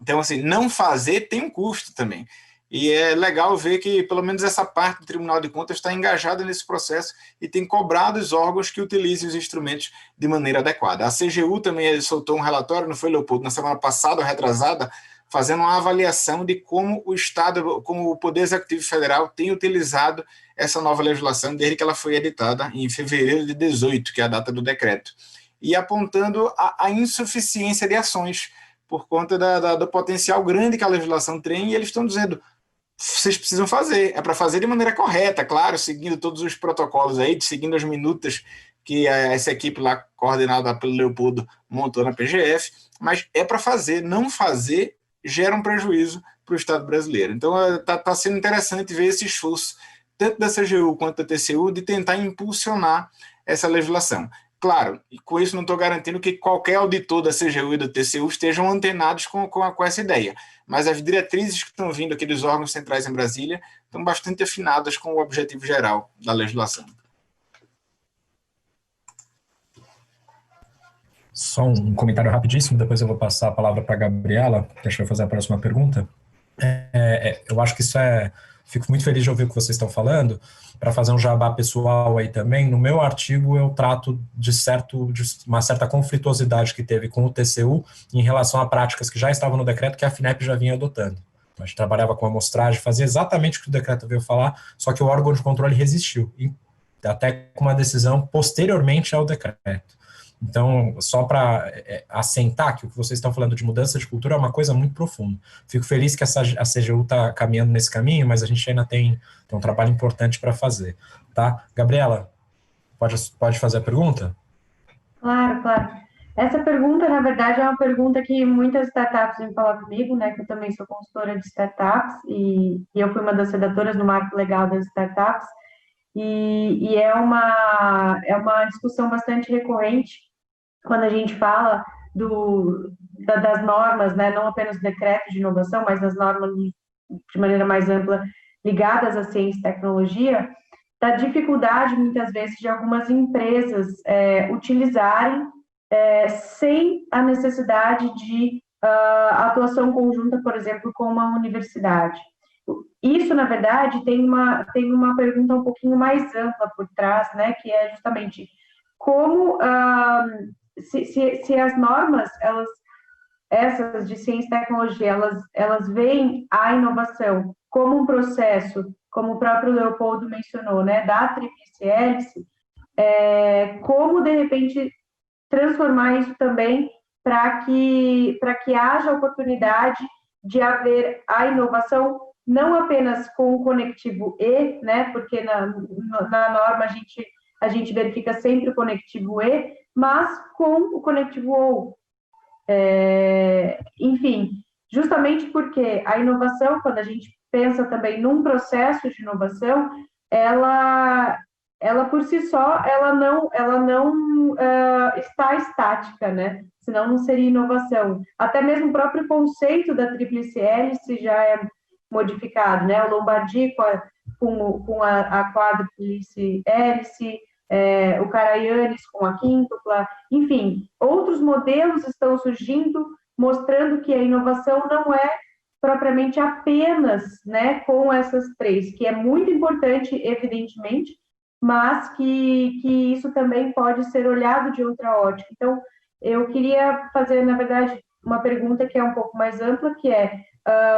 Então, assim, não fazer tem um custo também. E é legal ver que, pelo menos, essa parte do Tribunal de Contas está engajada nesse processo e tem cobrado os órgãos que utilizem os instrumentos de maneira adequada. A CGU também soltou um relatório, não foi, Leopoldo, na semana passada ou retrasada, fazendo uma avaliação de como o Estado, como o Poder Executivo Federal tem utilizado essa nova legislação desde que ela foi editada em fevereiro de 2018, que é a data do decreto, e apontando a insuficiência de ações por conta do potencial grande que a legislação tem, e eles estão dizendo, vocês precisam fazer, é para fazer de maneira correta, claro, seguindo todos os protocolos aí, seguindo as minutas que essa equipe lá, coordenada pelo Leopoldo, montou na PGF, mas é para fazer, não fazer gera um prejuízo para o Estado brasileiro. Então, está sendo interessante ver esse esforço, tanto da CGU quanto da TCU, de tentar impulsionar essa legislação. Claro, e com isso não estou garantindo que qualquer auditor da CGU e do TCU estejam antenados com essa ideia, mas as diretrizes que estão vindo aqui dos órgãos centrais em Brasília estão bastante afinadas com o objetivo geral da legislação. Só um comentário rapidíssimo, depois eu vou passar a palavra para a Gabriela, que acho que vai fazer a próxima pergunta. Eu acho que fico muito feliz de ouvir o que vocês estão falando. Para fazer um jabá pessoal aí também, no meu artigo eu trato de uma certa conflituosidade que teve com o TCU em relação a práticas que já estavam no decreto que a FINEP já vinha adotando. A gente trabalhava com amostragem, fazia exatamente o que o decreto veio falar, só que o órgão de controle resistiu, até com uma decisão posteriormente ao decreto. Então, só para assentar que o que vocês estão falando de mudança de cultura é uma coisa muito profunda. Fico feliz que a CGU está caminhando nesse caminho, mas a gente ainda tem um trabalho importante para fazer. Tá? Gabriela, pode fazer a pergunta? Claro, claro. Essa pergunta, na verdade, é uma pergunta que muitas startups vêm falar comigo, né? Que eu também sou consultora de startups e eu fui uma das redatoras no Marco Legal das Startups. E é uma discussão bastante recorrente quando a gente fala das normas, né, não apenas do decreto de inovação, mas das normas de maneira mais ampla ligadas à ciência e tecnologia, da dificuldade, muitas vezes, de algumas empresas utilizarem sem a necessidade de atuação conjunta, por exemplo, com uma universidade. Isso, na verdade, tem uma pergunta um pouquinho mais ampla por trás, né, que é justamente como, se as normas, essas de ciência e tecnologia, elas veem a inovação como um processo, como o próprio Leopoldo mencionou, né, da tríplice hélice, como, de repente, transformar isso também para que haja oportunidade de haver a inovação não apenas com o conectivo E, né, porque na norma a gente verifica sempre o conectivo E, mas com o conectivo OU. Enfim, justamente porque a inovação, quando a gente pensa também num processo de inovação, ela por si só, ela não está estática, né? Senão não seria inovação. Até mesmo o próprio conceito da tríplice hélice já é modificado, né? O Lombardi com a quádruplice hélice, o Carayanis com a quíntupla, enfim, outros modelos estão surgindo, mostrando que a inovação não é propriamente apenas, né, com essas três, que é muito importante, evidentemente, mas que isso também pode ser olhado de outra ótica. Então, eu queria fazer, na verdade, uma pergunta que é um pouco mais ampla, que é,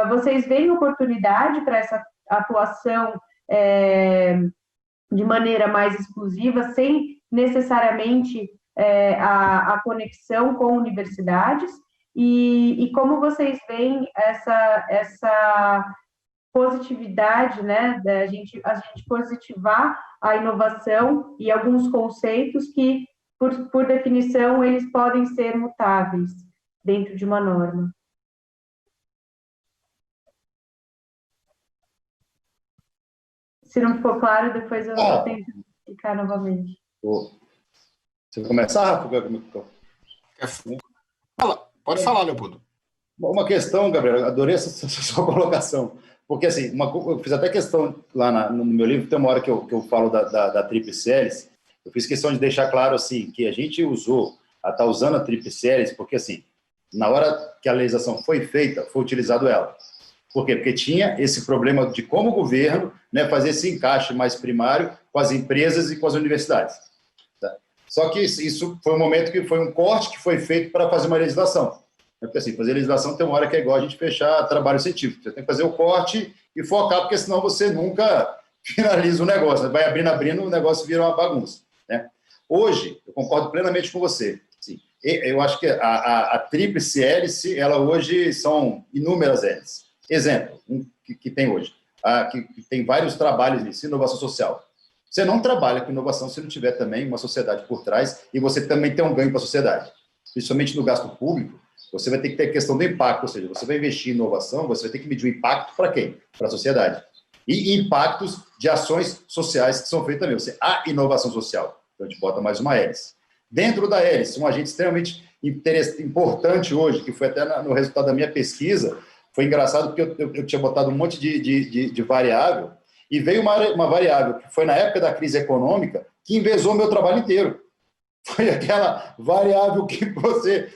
vocês veem oportunidade para essa atuação de maneira mais exclusiva, sem necessariamente a conexão com universidades? E como vocês veem essa positividade, né, a gente positivar a inovação e alguns conceitos que, por definição, eles podem ser mutáveis dentro de uma norma? Se não ficou claro, depois eu tento explicar novamente. Você vai começar, Rafa? Pode falar, Leopoldo. Uma questão, Gabriel, adorei essa sua colocação, porque assim, eu fiz até questão lá no meu livro, tem uma hora que eu falo da tríplice hélice, eu fiz questão de deixar claro assim, que a gente está usando a tríplice hélice, porque assim, na hora que a legislação foi feita, foi utilizado ela. Por quê? Porque tinha esse problema de como o governo, né, fazer esse encaixe mais primário com as empresas e com as universidades. Tá? Só que isso foi um momento que foi um corte que foi feito para fazer uma legislação. Porque assim, fazer legislação tem uma hora que é igual a gente fechar trabalho científico. Você tem que fazer o corte e focar, porque senão você nunca finaliza o negócio. Vai abrindo, o negócio vira uma bagunça. Né? Hoje, eu concordo plenamente com você. Sim, eu acho que a tríplice hélice, ela hoje são inúmeras hélices. Exemplo, que tem hoje, que tem vários trabalhos nisso, inovação social. Você não trabalha com inovação se não tiver também uma sociedade por trás e você também tem um ganho para a sociedade. Principalmente no gasto público, você vai ter que ter a questão do impacto, ou seja, você vai investir em inovação, você vai ter que medir o impacto para quem? Para a sociedade. E impactos de ações sociais que são feitas também. A inovação social. Então, a gente bota mais uma hélice. Dentro da hélice, um agente extremamente importante hoje, que foi até no resultado da minha pesquisa, foi engraçado porque eu tinha botado um monte de variável e veio uma variável que foi na época da crise econômica que envezou o meu trabalho inteiro. Foi aquela variável que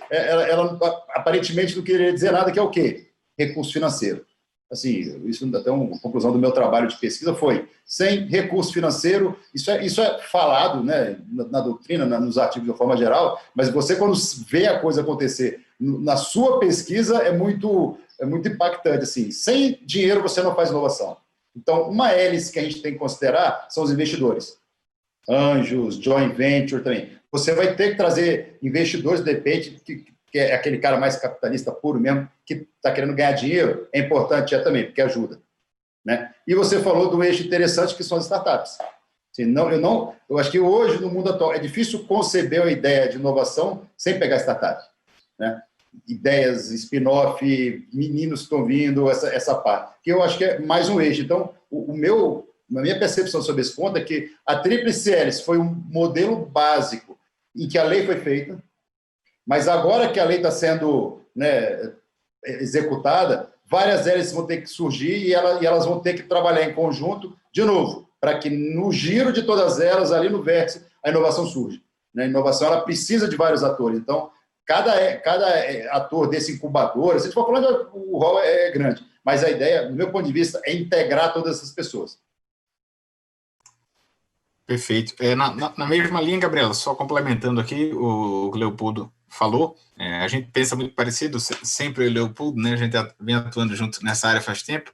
ela aparentemente não queria dizer nada, que é o quê? Recurso financeiro. Assim, isso até uma conclusão do meu trabalho de pesquisa foi, sem recurso financeiro, isso é falado, né, na doutrina, nos artigos de forma geral, mas você quando vê a coisa acontecer na sua pesquisa é muito impactante, assim, sem dinheiro você não faz inovação. Então, uma hélice que a gente tem que considerar são os investidores. Anjos, joint venture também. Você vai ter que trazer investidores, de repente, que é aquele cara mais capitalista puro mesmo, que está querendo ganhar dinheiro, é importante também, porque ajuda. Né? E você falou do eixo interessante, que são as startups. Assim, eu acho que hoje, no mundo atual, é difícil conceber a ideia de inovação sem pegar startup. Né? Ideias, spin-off, meninos que estão vindo, essa parte. Que eu acho que é mais um eixo. Então, a minha percepção sobre esse ponto é que a tríplice hélice foi um modelo básico em que a lei foi feita, mas agora que a lei está sendo, né, executada, várias hélices vão ter que surgir e elas vão ter que trabalhar em conjunto, de novo, para que no giro de todas elas, ali no vértice, a inovação surge. Né? A inovação ela precisa de vários atores. Então, cada ator desse incubador, se a gente for falando, o rol é grande, mas a ideia, do meu ponto de vista, é integrar todas essas pessoas. Perfeito. Na mesma linha, Gabriela, só complementando aqui o que o Leopoldo falou, a gente pensa muito parecido, sempre o Leopoldo, né, a gente vem atuando junto nessa área faz tempo.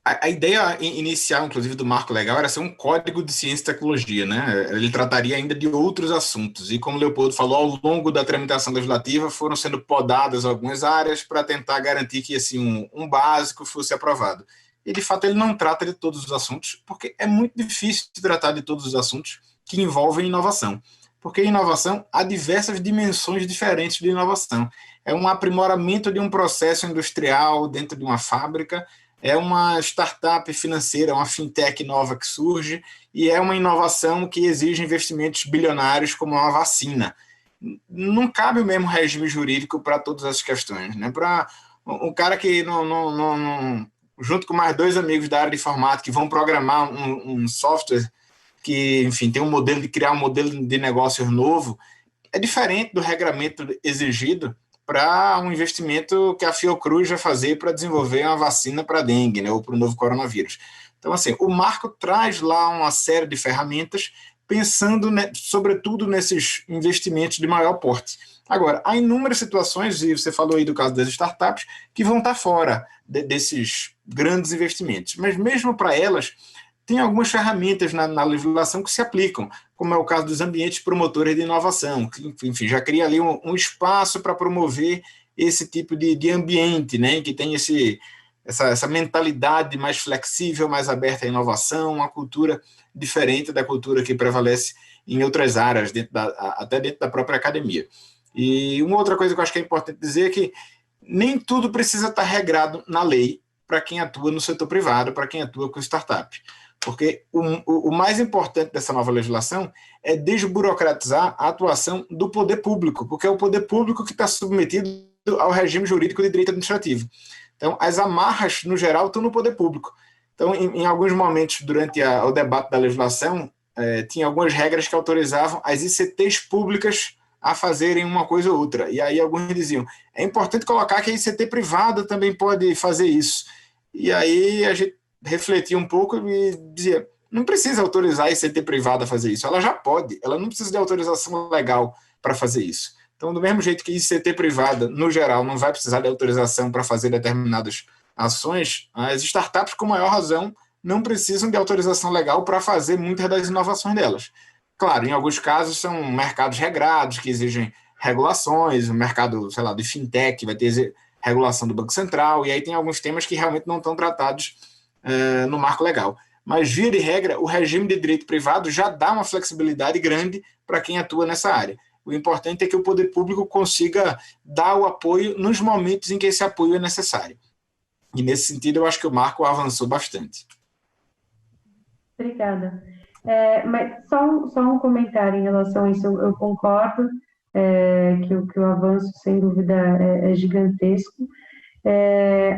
A ideia inicial, inclusive, do marco legal era ser um código de ciência e tecnologia, né? Ele trataria ainda de outros assuntos. E como o Leopoldo falou, ao longo da tramitação legislativa foram sendo podadas algumas áreas para tentar garantir que assim, um básico fosse aprovado. E, de fato, ele não trata de todos os assuntos, porque é muito difícil de tratar de todos os assuntos que envolvem inovação. Porque em inovação há diversas dimensões diferentes de inovação. É um aprimoramento de um processo industrial dentro de uma fábrica, é uma startup financeira, uma fintech nova que surge, e é uma inovação que exige investimentos bilionários como uma vacina. Não cabe o mesmo regime jurídico para todas as questões. Né? Para um cara que junto com mais dois amigos da área de informática que vão programar um software que, enfim, tem um modelo de criar um modelo de negócio novo, é diferente do regramento exigido para um investimento que a Fiocruz vai fazer para desenvolver uma vacina para a dengue, né, ou para o novo coronavírus. Então, assim, o marco traz lá uma série de ferramentas pensando, sobretudo, nesses investimentos de maior porte. Agora, há inúmeras situações, e você falou aí do caso das startups, que vão estar fora desses grandes investimentos. Mas mesmo para elas, tem algumas ferramentas na legislação que se aplicam, como é o caso dos ambientes promotores de inovação, que, enfim, já cria ali um espaço para promover esse tipo de ambiente, né, que tem essa mentalidade mais flexível, mais aberta à inovação, uma cultura diferente da cultura que prevalece em outras áreas, até dentro da própria academia. E uma outra coisa que eu acho que é importante dizer é que nem tudo precisa estar regrado na lei para quem atua no setor privado, para quem atua com startup. Porque o mais importante dessa nova legislação é desburocratizar a atuação do poder público, porque é o poder público que está submetido ao regime jurídico de direito administrativo. Então, as amarras, no geral, estão no poder público. Então, em alguns momentos, durante o debate da legislação, tinha algumas regras que autorizavam as ICTs públicas a fazerem uma coisa ou outra. E aí alguns diziam, é importante colocar que a ICT privada também pode fazer isso. E aí a gente refletia um pouco e dizia, não precisa autorizar a ICT privada a fazer isso, ela já pode, ela não precisa de autorização legal para fazer isso. Então, do mesmo jeito que a ICT privada, no geral, não vai precisar de autorização para fazer determinadas ações, as startups, com maior razão, não precisam de autorização legal para fazer muitas das inovações delas. Claro, em alguns casos são mercados regrados, que exigem regulações, o mercado, sei lá, de fintech vai ter regulação do Banco Central, e aí tem alguns temas que realmente não estão tratados no marco legal. Mas, via de regra, o regime de direito privado já dá uma flexibilidade grande para quem atua nessa área. O importante é que o poder público consiga dar o apoio nos momentos em que esse apoio é necessário. E, nesse sentido, eu acho que o marco avançou bastante. Obrigada. Mas só um comentário em relação a isso. Eu concordo que o avanço, sem dúvida, é gigantesco.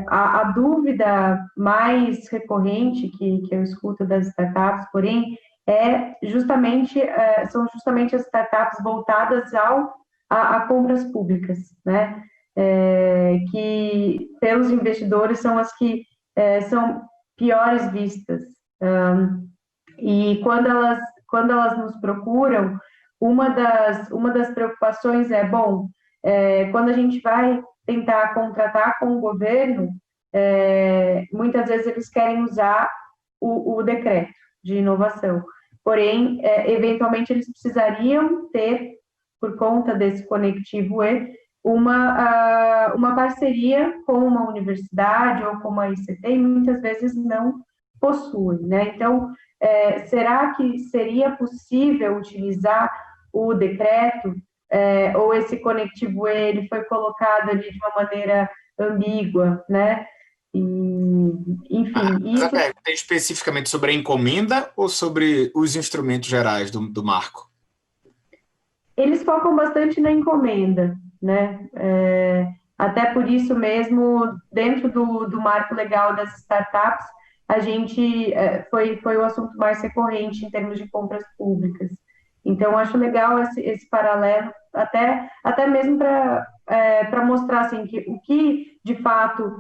A dúvida mais recorrente que eu escuto das startups, porém, são justamente as startups voltadas a compras públicas, né? Que pelos investidores são as que são piores vistas. E quando elas nos procuram, uma das preocupações quando a gente vai tentar contratar com o governo, muitas vezes eles querem usar o decreto de inovação. Porém, eventualmente eles precisariam ter, por conta desse Conectivo E, uma parceria com uma universidade ou com uma ICT, e muitas vezes não possuem, né? Então, será que seria possível utilizar o decreto, ou esse Conectivo E, ele foi colocado ali de uma maneira ambígua, né? E, enfim, isso... Mas a pergunta é especificamente sobre a encomenda ou sobre os instrumentos gerais do marco? Eles focam bastante na encomenda, né? Até por isso mesmo, dentro do marco legal das startups, a gente foi o assunto mais recorrente em termos de compras públicas. Então, acho legal esse paralelo, até mesmo para mostrar assim, que o que, de fato,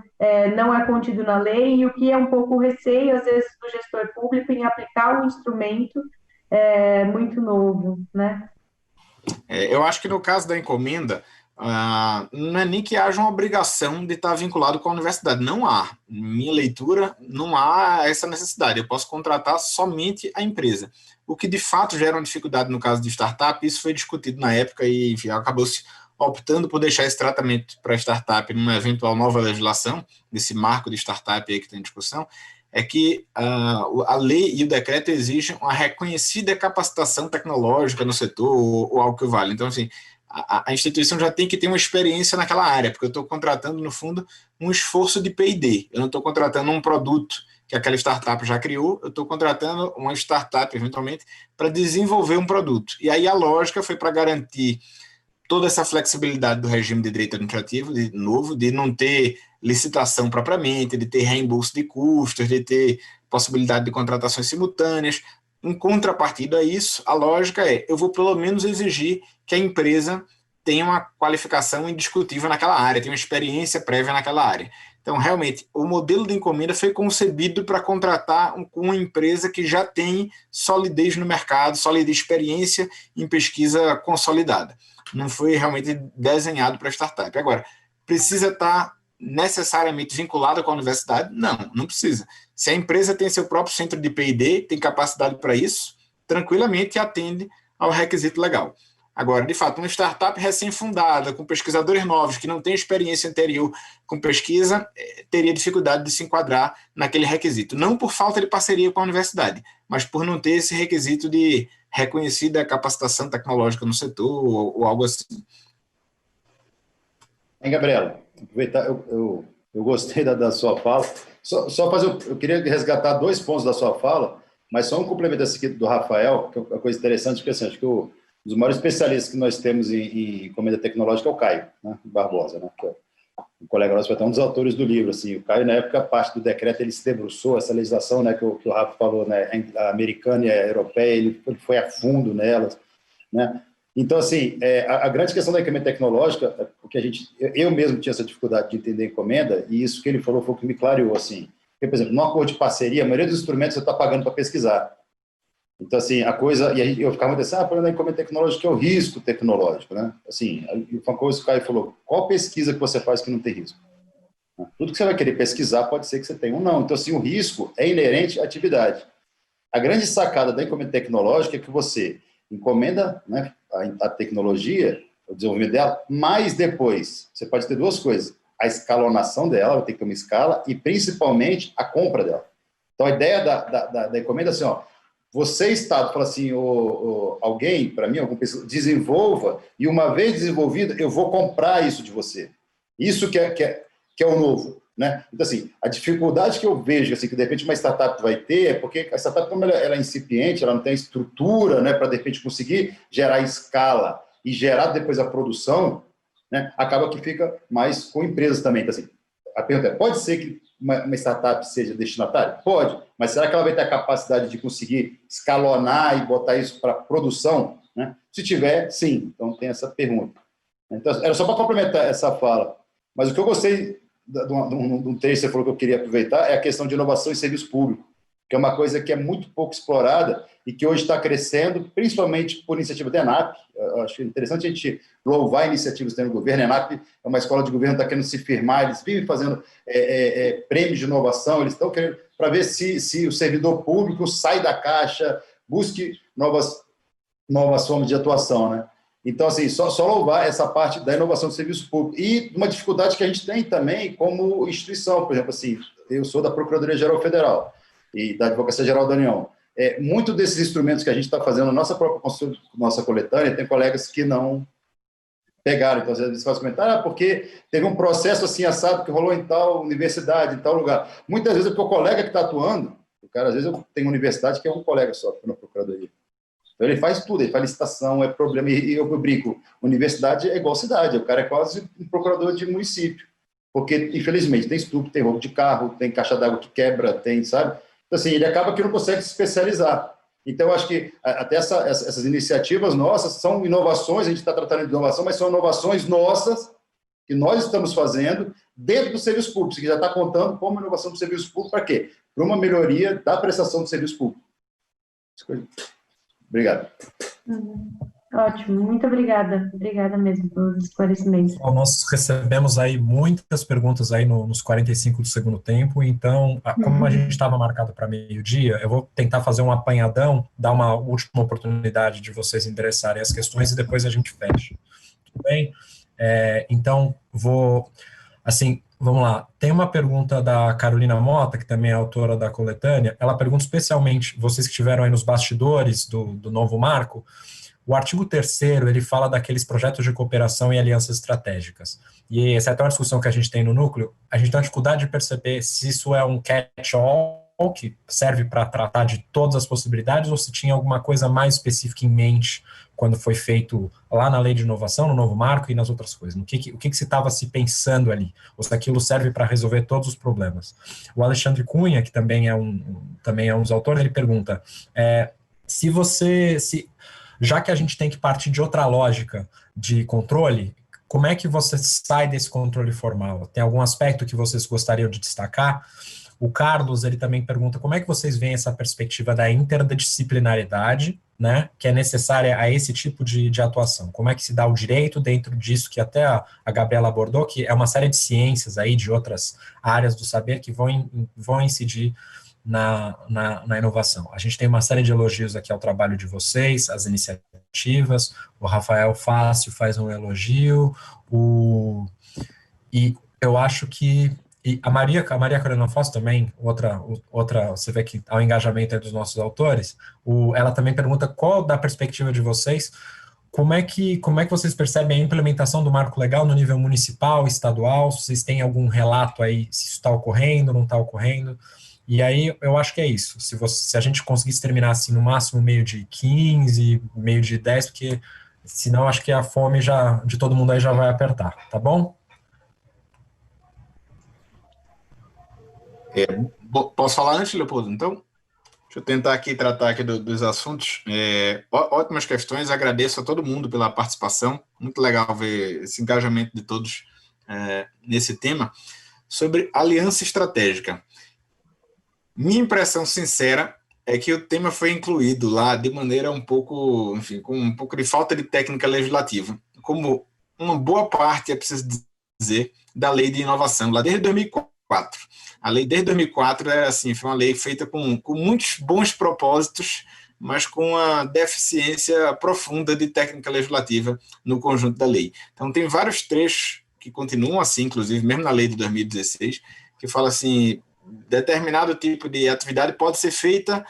não é contido na lei e o que é um pouco o receio, às vezes, do gestor público em aplicar um instrumento muito novo, né? Eu acho que no caso da encomenda, não é nem que haja uma obrigação de estar vinculado com a universidade. Não há. Minha leitura, não há essa necessidade. Eu posso contratar somente a empresa. O que de fato gera uma dificuldade no caso de startup, isso foi discutido na época e, enfim, acabou-se optando por deixar esse tratamento para startup numa eventual nova legislação, desse marco de startup aí que tem em discussão, é que a lei e o decreto exigem uma reconhecida capacitação tecnológica no setor ou algo que vale. Então, assim, a instituição já tem que ter uma experiência naquela área, porque eu estou contratando, no fundo, um esforço de P&D. Eu não estou contratando um produto que aquela startup já criou, eu estou contratando uma startup, eventualmente, para desenvolver um produto. E aí a lógica foi para garantir toda essa flexibilidade do regime de direito administrativo, de não ter licitação propriamente, de ter reembolso de custos, de ter possibilidade de contratações simultâneas. Em contrapartida a isso, a lógica eu vou pelo menos exigir que a empresa tenha uma qualificação indiscutível naquela área, tenha uma experiência prévia naquela área. Então, realmente, o modelo de encomenda foi concebido para contratar uma empresa que já tem solidez no mercado, solidez, experiência em pesquisa consolidada. Não foi realmente desenhado para startup. Agora, precisa estar necessariamente vinculada com a universidade? Não, não precisa. Se a empresa tem seu próprio centro de P&D, tem capacidade para isso, tranquilamente atende ao requisito legal. Agora, de fato, uma startup recém-fundada, com pesquisadores novos, que não tem experiência anterior com pesquisa, teria dificuldade de se enquadrar naquele requisito. Não por falta de parceria com a universidade, mas por não ter esse requisito de reconhecida capacitação tecnológica no setor ou algo assim. Hein, Gabriela? Aproveitar, eu gostei da sua fala. Só fazer, eu queria resgatar 2 pontos da sua fala, mas só um complemento aqui do Rafael, que é uma coisa interessante, porque assim, acho que um dos maiores especialistas que nós temos em encomenda tecnológica é o Caio, né, Barbosa, né, que é um colega nosso, foi até um dos autores do livro. Assim, o Caio, na época, parte do decreto, ele se debruçou, essa legislação, né, que o Rafa falou, né, a americana e a europeia, ele foi a fundo nelas, né. Então, assim, a grande questão da encomenda tecnológica, porque eu mesmo tinha essa dificuldade de entender encomenda, e isso que ele falou foi o que me clareou, assim. Porque, por exemplo, num acordo de parceria, a maioria dos instrumentos você está pagando para pesquisar. Então, assim, a coisa... E aí eu ficava muito assim, falando da encomenda tecnológica, é o risco tecnológico, né? Assim, uma coisa que o Caio falou, qual pesquisa que você faz que não tem risco? Tudo que você vai querer pesquisar pode ser que você tenha ou não. Então, assim, o risco é inerente à atividade. A grande sacada da encomenda tecnológica é que você encomenda, né, a tecnologia, o desenvolvimento dela, mas depois você pode ter 2 coisas: a escalonação dela, vai ter que ter uma escala, e principalmente a compra dela. Então a ideia da encomenda é assim, ó, você, Estado, fala assim, alguém, para mim, alguma pessoa, desenvolva, e uma vez desenvolvido, eu vou comprar isso de você. Isso que é o novo. Né? Então, assim, a dificuldade que eu vejo, assim, que de repente uma startup vai ter, é porque a startup, como ela é incipiente, ela não tem estrutura, né, para de repente conseguir gerar escala e gerar depois a produção, né, acaba que fica mais com empresas também. Então, assim, a pergunta é, pode ser que uma startup seja destinatária? Pode, mas será que ela vai ter a capacidade de conseguir escalonar e botar isso para produção? Né? Se tiver, sim. Então, tem essa pergunta. Então, era só para complementar essa fala. Mas o que eu gostei de um texto que você falou que eu queria aproveitar é a questão de inovação em serviço público, que é uma coisa que é muito pouco explorada e que hoje está crescendo, principalmente por iniciativa da ENAP. Eu acho interessante a gente louvar iniciativas dentro do governo. A ENAP é uma escola de governo que está querendo se firmar, eles vivem fazendo prêmios de inovação, eles estão querendo para ver se o servidor público sai da caixa, busque novas formas de atuação, né? Então, assim, só louvar essa parte da inovação do serviço público. E uma dificuldade que a gente tem também como instituição, por exemplo, assim, eu sou da Procuradoria-Geral Federal e da Advocacia-Geral da União. Muito desses instrumentos que a gente está fazendo na nossa própria nossa coletânea, tem colegas que não pegaram. Então, às vezes faz comentário, porque teve um processo assim assado que rolou em tal universidade, em tal lugar. Muitas vezes é porque o colega que está atuando, o cara, às vezes eu tenho uma universidade que é um colega só na Procuradoria. Então, ele faz tudo, ele faz licitação, é problema, e eu brinco, universidade é igual cidade, o cara é quase um procurador de município, porque, infelizmente, tem estupro, tem roubo de carro, tem caixa d'água que quebra, tem, sabe? Então, assim, ele acaba que não consegue se especializar. Então, eu acho que até essas iniciativas nossas são inovações, a gente está tratando de inovação, mas são inovações nossas, que nós estamos fazendo dentro do serviço público, que já está contando como inovação do serviço público, para quê? Para uma melhoria da prestação do serviço público. Obrigado. Ótimo, muito obrigada. Obrigada mesmo pelos esclarecimentos. Bom, nós recebemos aí muitas perguntas aí nos 45 do segundo tempo, então, como a gente estava marcado para meio-dia, eu vou tentar fazer um apanhadão, dar uma última oportunidade de vocês endereçarem as questões e depois a gente fecha. Tudo bem? Então, vamos lá. Tem uma pergunta da Carolina Mota, que também é autora da coletânea. Ela pergunta especialmente, vocês que estiveram aí nos bastidores do novo marco, o artigo 3º, ele fala daqueles projetos de cooperação e alianças estratégicas. E essa é até uma discussão que a gente tem no núcleo. A gente tem uma dificuldade de perceber se isso é um catch-all, que serve para tratar de todas as possibilidades, ou se tinha alguma coisa mais específica em mente quando foi feito lá na lei de inovação, no novo marco e nas outras coisas. O que se estava se pensando ali? Ou se aquilo serve para resolver todos os problemas. O Alexandre Cunha, que também é um dos autores, ele pergunta, já que a gente tem que partir de outra lógica de controle, como é que você sai desse controle formal? Tem algum aspecto que vocês gostariam de destacar? O Carlos, ele também pergunta como é que vocês veem essa perspectiva da interdisciplinaridade, né, que é necessária a esse tipo de atuação. Como é que se dá o direito dentro disso que até a Gabriela abordou, que é uma série de ciências aí, de outras áreas do saber que vão incidir na inovação. A gente tem uma série de elogios aqui ao trabalho de vocês, às iniciativas, o Rafael Fácio faz um elogio, e eu acho que e a Maria Carolina Foz também, outra, você vê que há um engajamento aí dos nossos autores, ela também pergunta qual, da perspectiva de vocês, como é que vocês percebem a implementação do marco legal no nível municipal, estadual, se vocês têm algum relato aí, se isso está ocorrendo, não está ocorrendo, e aí eu acho que é isso, se a gente conseguisse terminar assim no máximo meio de 15, meio de 10, porque senão acho que a fome de todo mundo aí já vai apertar, tá bom? Posso falar antes, Leopoldo? Então, deixa eu tentar aqui tratar aqui dos assuntos. Ótimas questões, agradeço a todo mundo pela participação. Muito legal ver esse engajamento de todos nesse tema. Sobre aliança estratégica. Minha impressão sincera é que o tema foi incluído lá de maneira um pouco, enfim, com um pouco de falta de técnica legislativa, como uma boa parte, é preciso dizer, da lei de inovação, lá desde 2004. A lei desde 2004 era assim, foi uma lei feita com muitos bons propósitos, mas com uma deficiência profunda de técnica legislativa no conjunto da lei. Então tem vários trechos que continuam assim, inclusive mesmo na lei de 2016, que fala assim, determinado tipo de atividade pode ser feita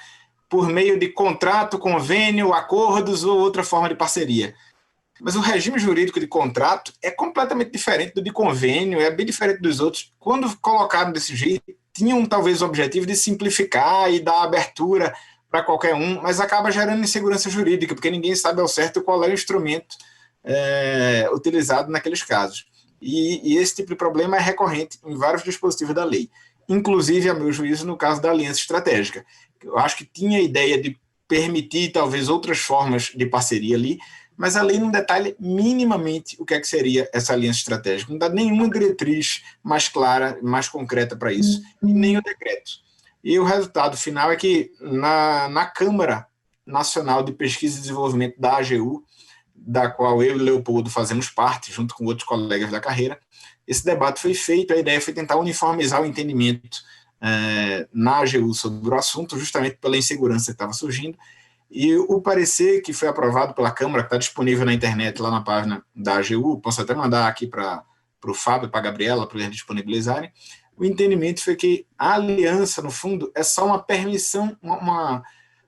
por meio de contrato, convênio, acordos ou outra forma de parceria. Mas o regime jurídico de contrato é completamente diferente do de convênio, é bem diferente dos outros. Quando colocaram desse jeito, tinham talvez o objetivo de simplificar e dar abertura para qualquer um, mas acaba gerando insegurança jurídica, porque ninguém sabe ao certo qual é o instrumento utilizado naqueles casos. E esse tipo de problema é recorrente em vários dispositivos da lei, inclusive, a meu juízo, no caso da aliança estratégica. Eu acho que tinha a ideia de permitir talvez outras formas de parceria ali, mas a lei não detalha minimamente o que é que seria essa aliança estratégica. Não dá nenhuma diretriz mais clara, mais concreta para isso, e nem o decreto. E o resultado final é que na Câmara Nacional de Pesquisa e Desenvolvimento da AGU, da qual eu e o Leopoldo fazemos parte, junto com outros colegas da carreira, esse debate foi feito, a ideia foi tentar uniformizar o entendimento na AGU sobre o assunto, justamente pela insegurança que estava surgindo. E o parecer que foi aprovado pela Câmara, que está disponível na internet, lá na página da AGU, posso até mandar aqui para o Fábio e para a Gabriela, para eles disponibilizarem, o entendimento foi que a aliança, no fundo, é só uma permissão,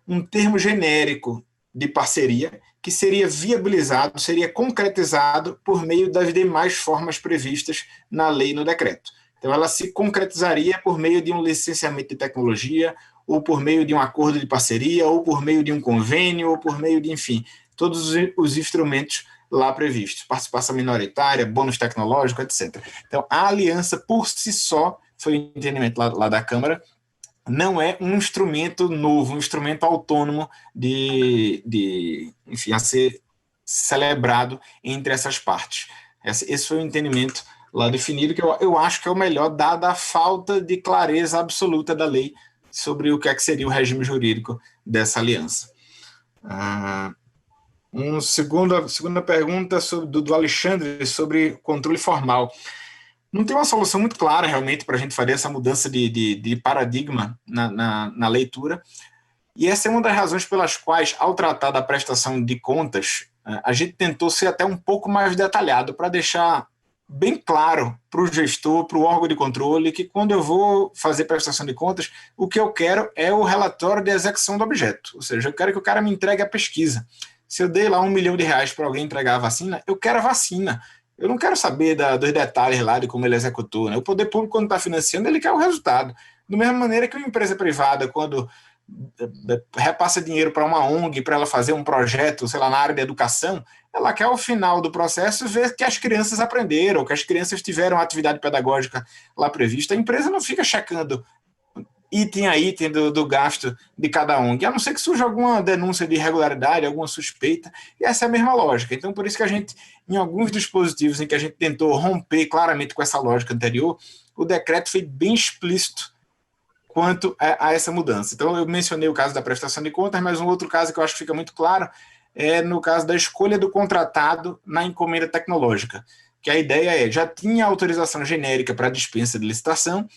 um termo genérico de parceria que seria viabilizado, seria concretizado por meio das demais formas previstas na lei e no decreto. Então, ela se concretizaria por meio de um licenciamento de tecnologia, ou por meio de um acordo de parceria, ou por meio de um convênio, ou por meio de, enfim, todos os instrumentos lá previstos. Participação minoritária, bônus tecnológico, etc. Então, a aliança, por si só, foi o entendimento lá da Câmara, não é um instrumento novo, um instrumento autônomo enfim, a ser celebrado entre essas partes. Esse foi o entendimento lá definido, que eu acho que é o melhor, dada a falta de clareza absoluta da lei sobre o que é que seria o regime jurídico dessa aliança. Segunda pergunta do Alexandre sobre controle formal. Não tem uma solução muito clara, realmente, para a gente fazer essa mudança de paradigma na leitura, e essa é uma das razões pelas quais, ao tratar da prestação de contas, a gente tentou ser até um pouco mais detalhado, para deixar bem claro para o gestor, para o órgão de controle, que quando eu vou fazer prestação de contas, o que eu quero é o relatório de execução do objeto, ou seja, eu quero que o cara me entregue a pesquisa. Se eu dei lá R$1 milhão para alguém entregar a vacina, eu quero a vacina. Eu não quero saber dos detalhes lá de como ele executou, né? O poder público, quando está financiando, ele quer o resultado. Da mesma maneira que uma empresa privada, quando repassa dinheiro para uma ONG, para ela fazer um projeto, sei lá, na área da educação, ela quer, ao final do processo, ver que as crianças aprenderam, que as crianças tiveram atividade pedagógica lá prevista. A empresa não fica checando item a item do gasto de cada ONG, a não ser que surja alguma denúncia de irregularidade, alguma suspeita, e essa é a mesma lógica. Então, por isso que a gente, em alguns dispositivos em que a gente tentou romper claramente com essa lógica anterior, o decreto foi bem explícito quanto a essa mudança. Então, eu mencionei o caso da prestação de contas, mas um outro caso que eu acho que fica muito claro é no caso da escolha do contratado na encomenda tecnológica, que a ideia já tinha autorização genérica para dispensa de licitação,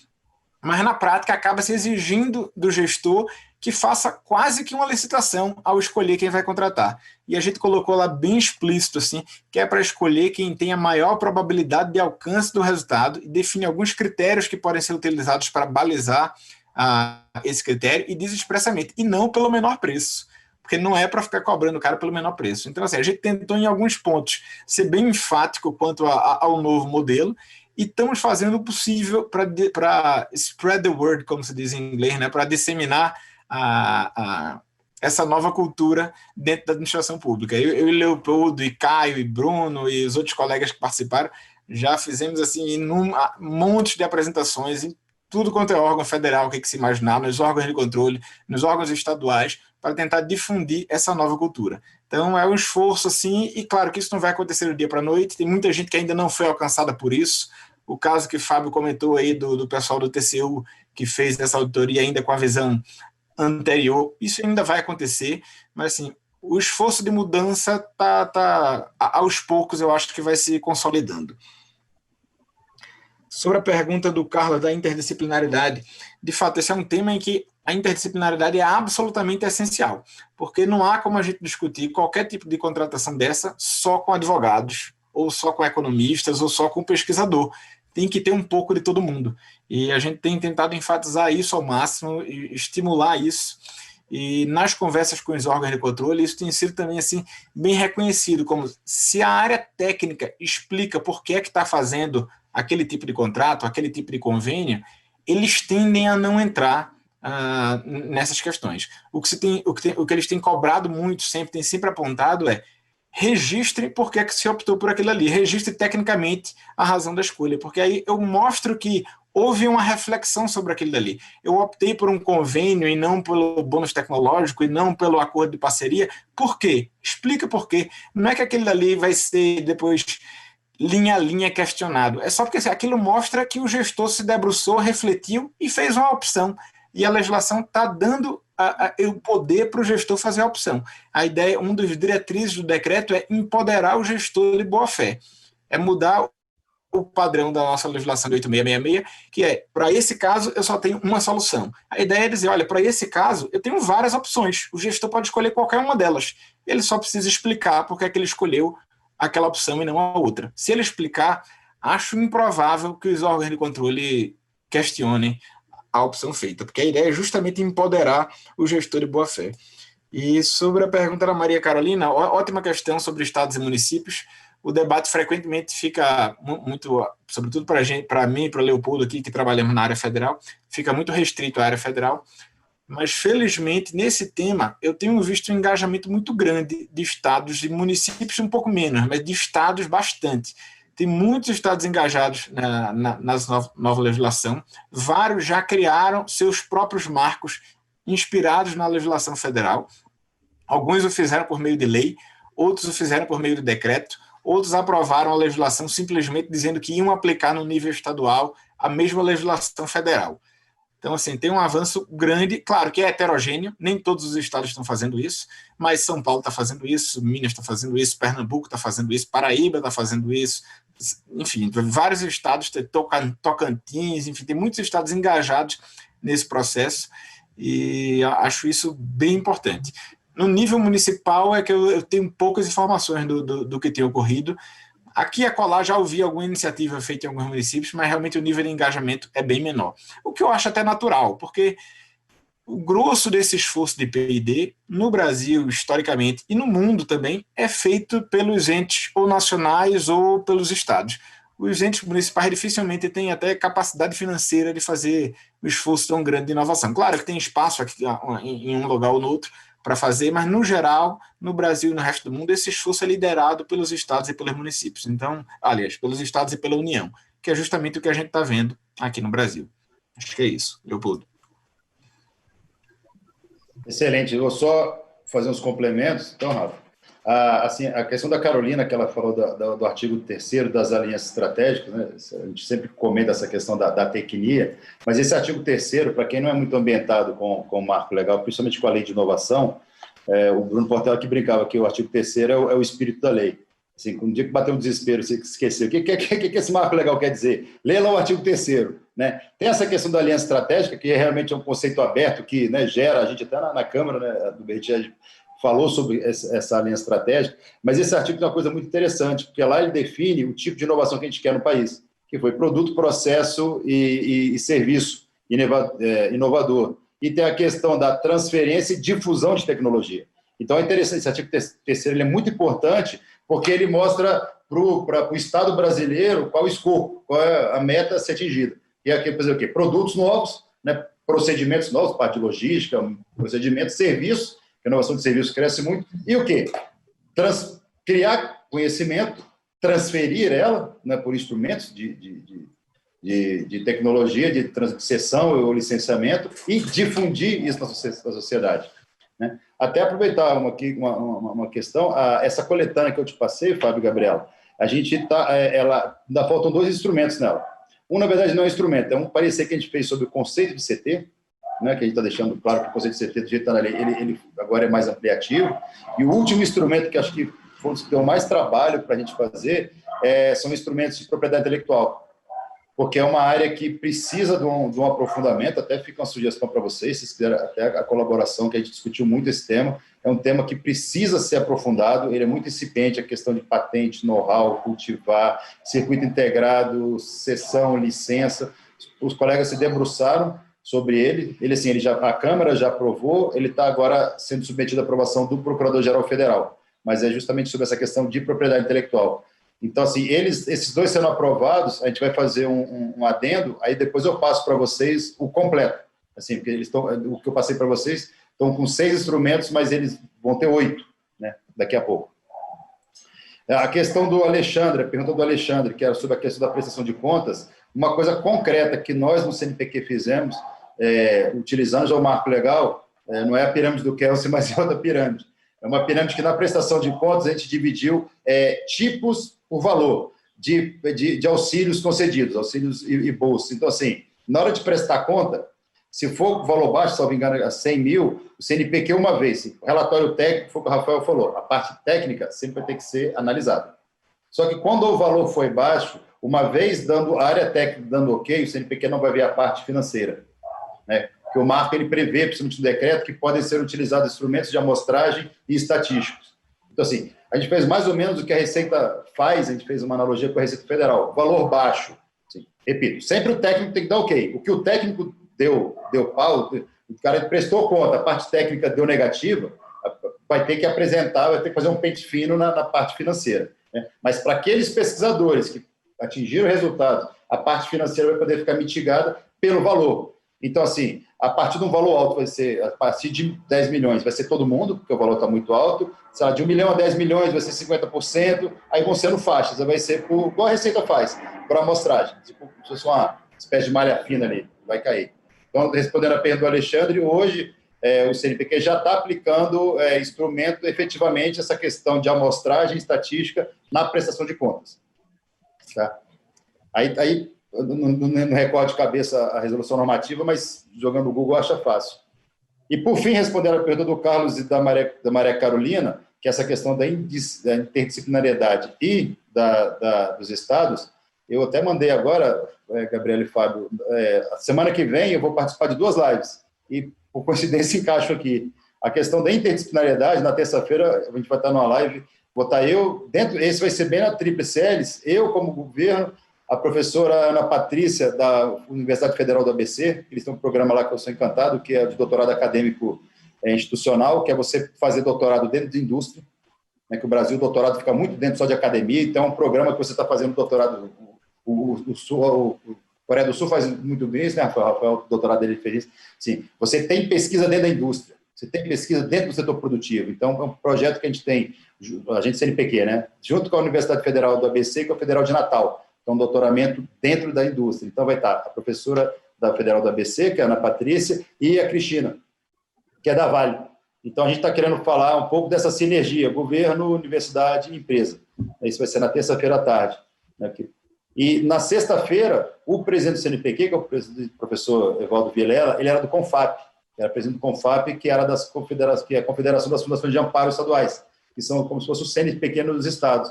mas na prática acaba se exigindo do gestor que faça quase que uma licitação ao escolher quem vai contratar. E a gente colocou lá bem explícito, assim, que é para escolher quem tem a maior probabilidade de alcance do resultado e define alguns critérios que podem ser utilizados para balizar esse critério e diz expressamente, e não pelo menor preço, porque não é para ficar cobrando o cara pelo menor preço. Então, assim, a gente tentou em alguns pontos ser bem enfático quanto ao novo modelo e estamos fazendo o possível para spread the word, como se diz em inglês, né, para disseminar essa nova cultura dentro da administração pública. Eu e Leopoldo, e Caio, e Bruno, e os outros colegas que participaram, já fizemos assim um monte de apresentações em tudo quanto é órgão federal que se imaginar, nos órgãos de controle, nos órgãos estaduais, para tentar difundir essa nova cultura. Então, é um esforço, assim, e claro que isso não vai acontecer do dia para a noite, tem muita gente que ainda não foi alcançada por isso. O caso que o Fábio comentou aí do pessoal do TCU, que fez essa auditoria ainda com a visão anterior, isso ainda vai acontecer, mas assim, o esforço de mudança aos poucos, eu acho que vai se consolidando. Sobre a pergunta do Carlos da interdisciplinaridade, de fato, esse é um tema em que a interdisciplinaridade é absolutamente essencial, porque não há como a gente discutir qualquer tipo de contratação dessa só com advogados, ou só com economistas, ou só com pesquisador. Tem que ter um pouco de todo mundo. E a gente tem tentado enfatizar isso ao máximo, e estimular isso. E nas conversas com os órgãos de controle, isso tem sido também assim, bem reconhecido, como se a área técnica explica por que é que está fazendo aquele tipo de contrato, aquele tipo de convênio, eles tendem a não entrar nessas questões. O que eles têm cobrado muito, tem sempre apontado registre por que se optou por aquilo ali, registre tecnicamente a razão da escolha, porque aí eu mostro que houve uma reflexão sobre aquilo ali. Eu optei por um convênio e não pelo bônus tecnológico e não pelo acordo de parceria. Por quê? Explica por quê. Não é que aquele ali vai ser depois linha a linha questionado. É só porque assim, aquilo mostra que o gestor se debruçou, refletiu e fez uma opção. E a legislação está dando o poder para o gestor fazer a opção. A ideia, um dos diretrizes do decreto é empoderar o gestor de boa-fé. É mudar o padrão da nossa legislação de 8666, que é, para esse caso, eu só tenho uma solução. A ideia é dizer, olha, para esse caso, eu tenho várias opções. O gestor pode escolher qualquer uma delas. Ele só precisa explicar por que é que ele escolheu aquela opção e não a outra. Se ele explicar, acho improvável que os órgãos de controle questionem a opção feita, porque a ideia é justamente empoderar o gestor de boa-fé. E sobre a pergunta da Maria Carolina, ótima questão sobre estados e municípios. O debate frequentemente fica muito, sobretudo para mim e para o Leopoldo aqui, que trabalhamos na área federal, fica muito restrito à área federal, mas felizmente nesse tema eu tenho visto um engajamento muito grande de estados e municípios um pouco menos, mas de estados bastante. Tem muitos estados engajados na nova legislação, vários já criaram seus próprios marcos inspirados na legislação federal, alguns o fizeram por meio de lei, outros o fizeram por meio de decreto, outros aprovaram a legislação simplesmente dizendo que iam aplicar no nível estadual a mesma legislação federal. Então, assim, tem um avanço grande, claro que é heterogêneo, nem todos os estados estão fazendo isso, mas São Paulo está fazendo isso, Minas está fazendo isso, Pernambuco está fazendo isso, Paraíba está fazendo isso, enfim, vários estados, Tocantins, enfim, tem muitos estados engajados nesse processo e acho isso bem importante. No nível municipal é que eu tenho poucas informações do que tem ocorrido. Aqui e acolá já ouvi alguma iniciativa feita em alguns municípios, mas realmente o nível de engajamento é bem menor. O que eu acho até natural, porque o grosso desse esforço de P&D, no Brasil, historicamente, e no mundo também, é feito pelos entes ou nacionais ou pelos estados. Os entes municipais dificilmente têm até capacidade financeira de fazer um esforço tão grande de inovação. Claro que tem espaço aqui, em um lugar ou no outro para fazer, mas, no geral, no Brasil e no resto do mundo, esse esforço é liderado pelos estados e pelos municípios. Então, aliás, pelos estados e pela União, que é justamente o que a gente está vendo aqui no Brasil. Acho que é isso, Leopoldo. Excelente. Eu vou só fazer uns complementos. Então, Rafa, assim, a questão da Carolina, que ela falou do artigo 3º das alianças estratégicas, né? A gente sempre comenta essa questão da tecnia, mas esse artigo 3º, para quem não é muito ambientado com o marco legal, principalmente com a lei de inovação, o Bruno Portela que brincava que o artigo 3º é o espírito da lei. Assim, um dia que bateu um desespero, você esqueceu. O que esse marco legal quer dizer? Lê lá o artigo 3º. Né? Tem essa questão da aliança estratégica, que realmente é um conceito aberto, que, né, gera, a gente até na Câmara, né, do BRT falou sobre essa aliança estratégica, mas esse artigo tem uma coisa muito interessante, porque lá ele define o tipo de inovação que a gente quer no país, que foi produto, processo e serviço inovador. E tem a questão da transferência e difusão de tecnologia. Então, é interessante, esse artigo 3º ele é muito importante, porque ele mostra para o Estado brasileiro qual o escopo, qual é a meta a ser atingida. E aqui, por exemplo, o quê? Produtos novos, né? Procedimentos novos, parte de logística, procedimentos, serviços, que a inovação de serviços cresce muito. E o quê? Criar conhecimento, transferir ela, né, por instrumentos de tecnologia, de cessão ou licenciamento, e difundir isso na sociedade. Né? Até aproveitar uma questão, essa coletânea que eu te passei, Fábio e Gabriela, a gente ainda faltam 2 instrumentos nela. Na verdade, não é um instrumento, é um parecer que a gente fez sobre o conceito de CT, né, que a gente está deixando claro que o conceito de CT, do jeito que está na lei, ele agora é mais ampliativo. E o último instrumento, que acho que foi o que deu mais trabalho para a gente fazer, são instrumentos de propriedade intelectual, porque é uma área que precisa de um aprofundamento. Até fica uma sugestão para vocês, se quiserem, até a colaboração, que a gente discutiu muito esse tema, é um tema que precisa ser aprofundado, ele é muito incipiente, a questão de patente, know-how, cultivar, circuito integrado, cessão, licença. Os colegas se debruçaram sobre ele, assim, a Câmara já aprovou, ele está agora sendo submetido à aprovação do Procurador-Geral Federal, mas é justamente sobre essa questão de propriedade intelectual. Então, assim, esses 2 sendo aprovados, a gente vai fazer um adendo, aí depois eu passo para vocês o completo. Assim, porque o que eu passei para vocês estão com 6 instrumentos, mas eles vão ter 8, né, daqui a pouco. A questão do Alexandre, a pergunta do Alexandre, que era sobre a questão da prestação de contas, uma coisa concreta que nós no CNPq fizemos, utilizando já o marco legal, não é a pirâmide do Kelsey, mas é outra pirâmide. É uma pirâmide que na prestação de contas a gente dividiu tipos por valor de auxílios concedidos, auxílios e bolsas. Então, assim, na hora de prestar conta, se for valor baixo, salvo engano, a 100 mil, o CNPq uma vez. O relatório técnico, foi o que o Rafael falou, a parte técnica sempre vai ter que ser analisada. Só que quando o valor foi baixo, uma vez a área técnica dando ok, o CNPq não vai ver a parte financeira, né? Porque o marco ele prevê, principalmente no decreto, que podem ser utilizados instrumentos de amostragem e estatísticos. Então, assim, a gente fez mais ou menos o que a Receita faz, a gente fez uma analogia com a Receita Federal. Valor baixo, assim, repito, sempre o técnico tem que dar ok. O que o técnico deu pau, o cara prestou conta, a parte técnica deu negativa, vai ter que apresentar, vai ter que fazer um pente fino na parte financeira. Né? Mas para aqueles pesquisadores que atingiram resultados, a parte financeira vai poder ficar mitigada pelo valor. Então, assim, a partir de um valor alto vai ser, a partir de 10 milhões vai ser todo mundo, porque o valor está muito alto, sei lá, de 1 milhão a 10 milhões vai ser 50%, aí vão sendo faixas, aí vai ser igual a Receita faz, por amostragem, tipo, se fosse uma espécie de malha fina ali, vai cair. Então, respondendo a pergunta do Alexandre, hoje o CNPq já está aplicando instrumento efetivamente essa questão de amostragem estatística na prestação de contas. Tá? Aí não recordo de cabeça a resolução normativa, mas jogando no Google acha fácil. E, por fim, respondendo a pergunta do Carlos e da Maria Carolina, que é essa questão da interdisciplinariedade e dos estados, eu até mandei agora, Gabriela e Fábio, a semana que vem eu vou participar de 2 lives, e, por coincidência, encaixo aqui. A questão da interdisciplinariedade, na terça-feira, a gente vai estar numa live, vou estar esse vai ser bem na Tríplice Hélice, eu como governo, a professora Ana Patrícia, da Universidade Federal do ABC, eles têm um programa lá que eu sou encantado, que é de doutorado acadêmico institucional, que é você fazer doutorado dentro de indústria, né, que o Brasil, o doutorado fica muito dentro só de academia, então é um programa que você está fazendo doutorado, o Coreia do Sul faz muito bem isso, né, Rafael, o doutorado dele fez isso. Sim, você tem pesquisa dentro da indústria, você tem pesquisa dentro do setor produtivo, então é um projeto que a gente tem, a gente CNPq, né, junto com a Universidade Federal do ABC e com a Federal de Natal. Então, doutoramento dentro da indústria. Então, vai estar a professora da Federal do ABC, que é a Ana Patrícia, e a Cristina. que é da Vale. Então, a gente está querendo falar um pouco dessa sinergia, governo, universidade e empresa. Isso vai ser na terça-feira à tarde. Né? E na sexta-feira, o presidente do CNPq, que é o professor Evaldo Vilela, ele era do CONFAP, era presidente do CONFAP, que era que é a Confederação das Fundações de Amparo Estaduais, que são como se fosse o CNPq dos estados.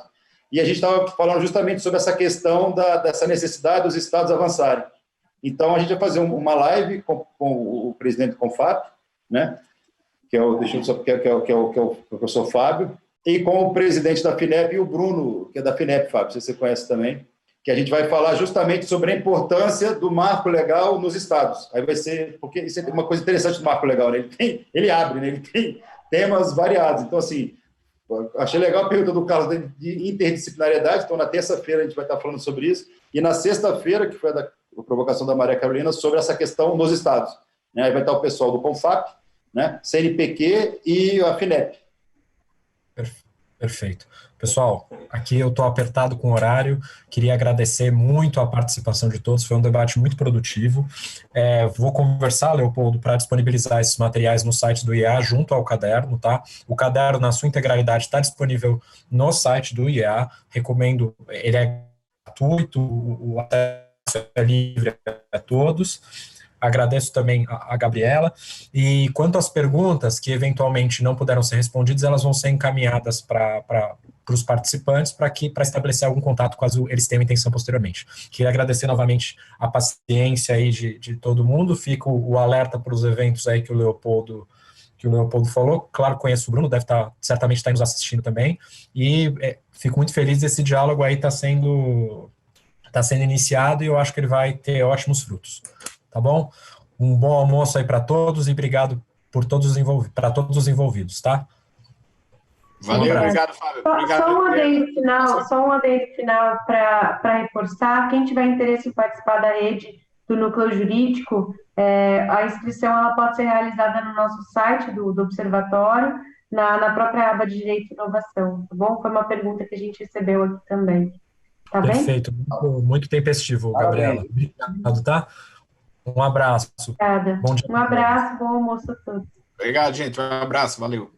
E a gente estava falando justamente sobre essa questão dessa necessidade dos estados avançarem. Então, a gente vai fazer uma live com o presidente do CONFAP, né? que é o professor Fábio, e com o presidente da FINEP e o Bruno, que é da FINEP, Fábio, você conhece também, que a gente vai falar justamente sobre a importância do marco legal nos estados. Aí vai ser, porque isso é uma coisa interessante do marco legal, né? Ele abre, né? Ele tem temas variados. Então, assim, achei legal a pergunta do Carlos de interdisciplinariedade, então na terça-feira a gente vai estar falando sobre isso, e na sexta-feira, que foi a provocação da Maria Carolina, sobre essa questão nos estados. Né? Aí vai estar o pessoal do CONFAP, né? CNPq e a FINEP. Perfeito. Pessoal, aqui eu estou apertado com o horário, queria agradecer muito a participação de todos, foi um debate muito produtivo. Vou conversar, Leopoldo, para disponibilizar esses materiais no site do IEA junto ao caderno, tá? O caderno, na sua integralidade, está disponível no site do IEA, recomendo, ele é gratuito, o acesso é livre a todos. Agradeço também a Gabriela. E quanto às perguntas que eventualmente não puderam ser respondidas, elas vão ser encaminhadas para os participantes para estabelecer algum contato caso eles tenham intenção posteriormente. Queria agradecer novamente a paciência aí de todo mundo. Fica o alerta para os eventos aí que o Leopoldo falou. Claro, conheço o Bruno, certamente está nos assistindo também. E fico muito feliz desse diálogo aí está sendo iniciado e eu acho que ele vai ter ótimos frutos. Tá bom? Um bom almoço aí para todos e obrigado para todos os envolvidos, tá? Valeu, obrigado, Fábio. Obrigado. Só um adendo final para reforçar. Quem tiver interesse em participar da rede do núcleo jurídico, a inscrição ela pode ser realizada no nosso site do Observatório, na própria aba de Direito e Inovação, tá bom? Foi uma pergunta que a gente recebeu aqui também. Tá bem? Perfeito, muito tempestivo, Gabriela. Obrigado, tá? Um abraço. Obrigada. Bom dia. Um abraço, bom almoço a todos. Obrigado, gente. Um abraço, valeu.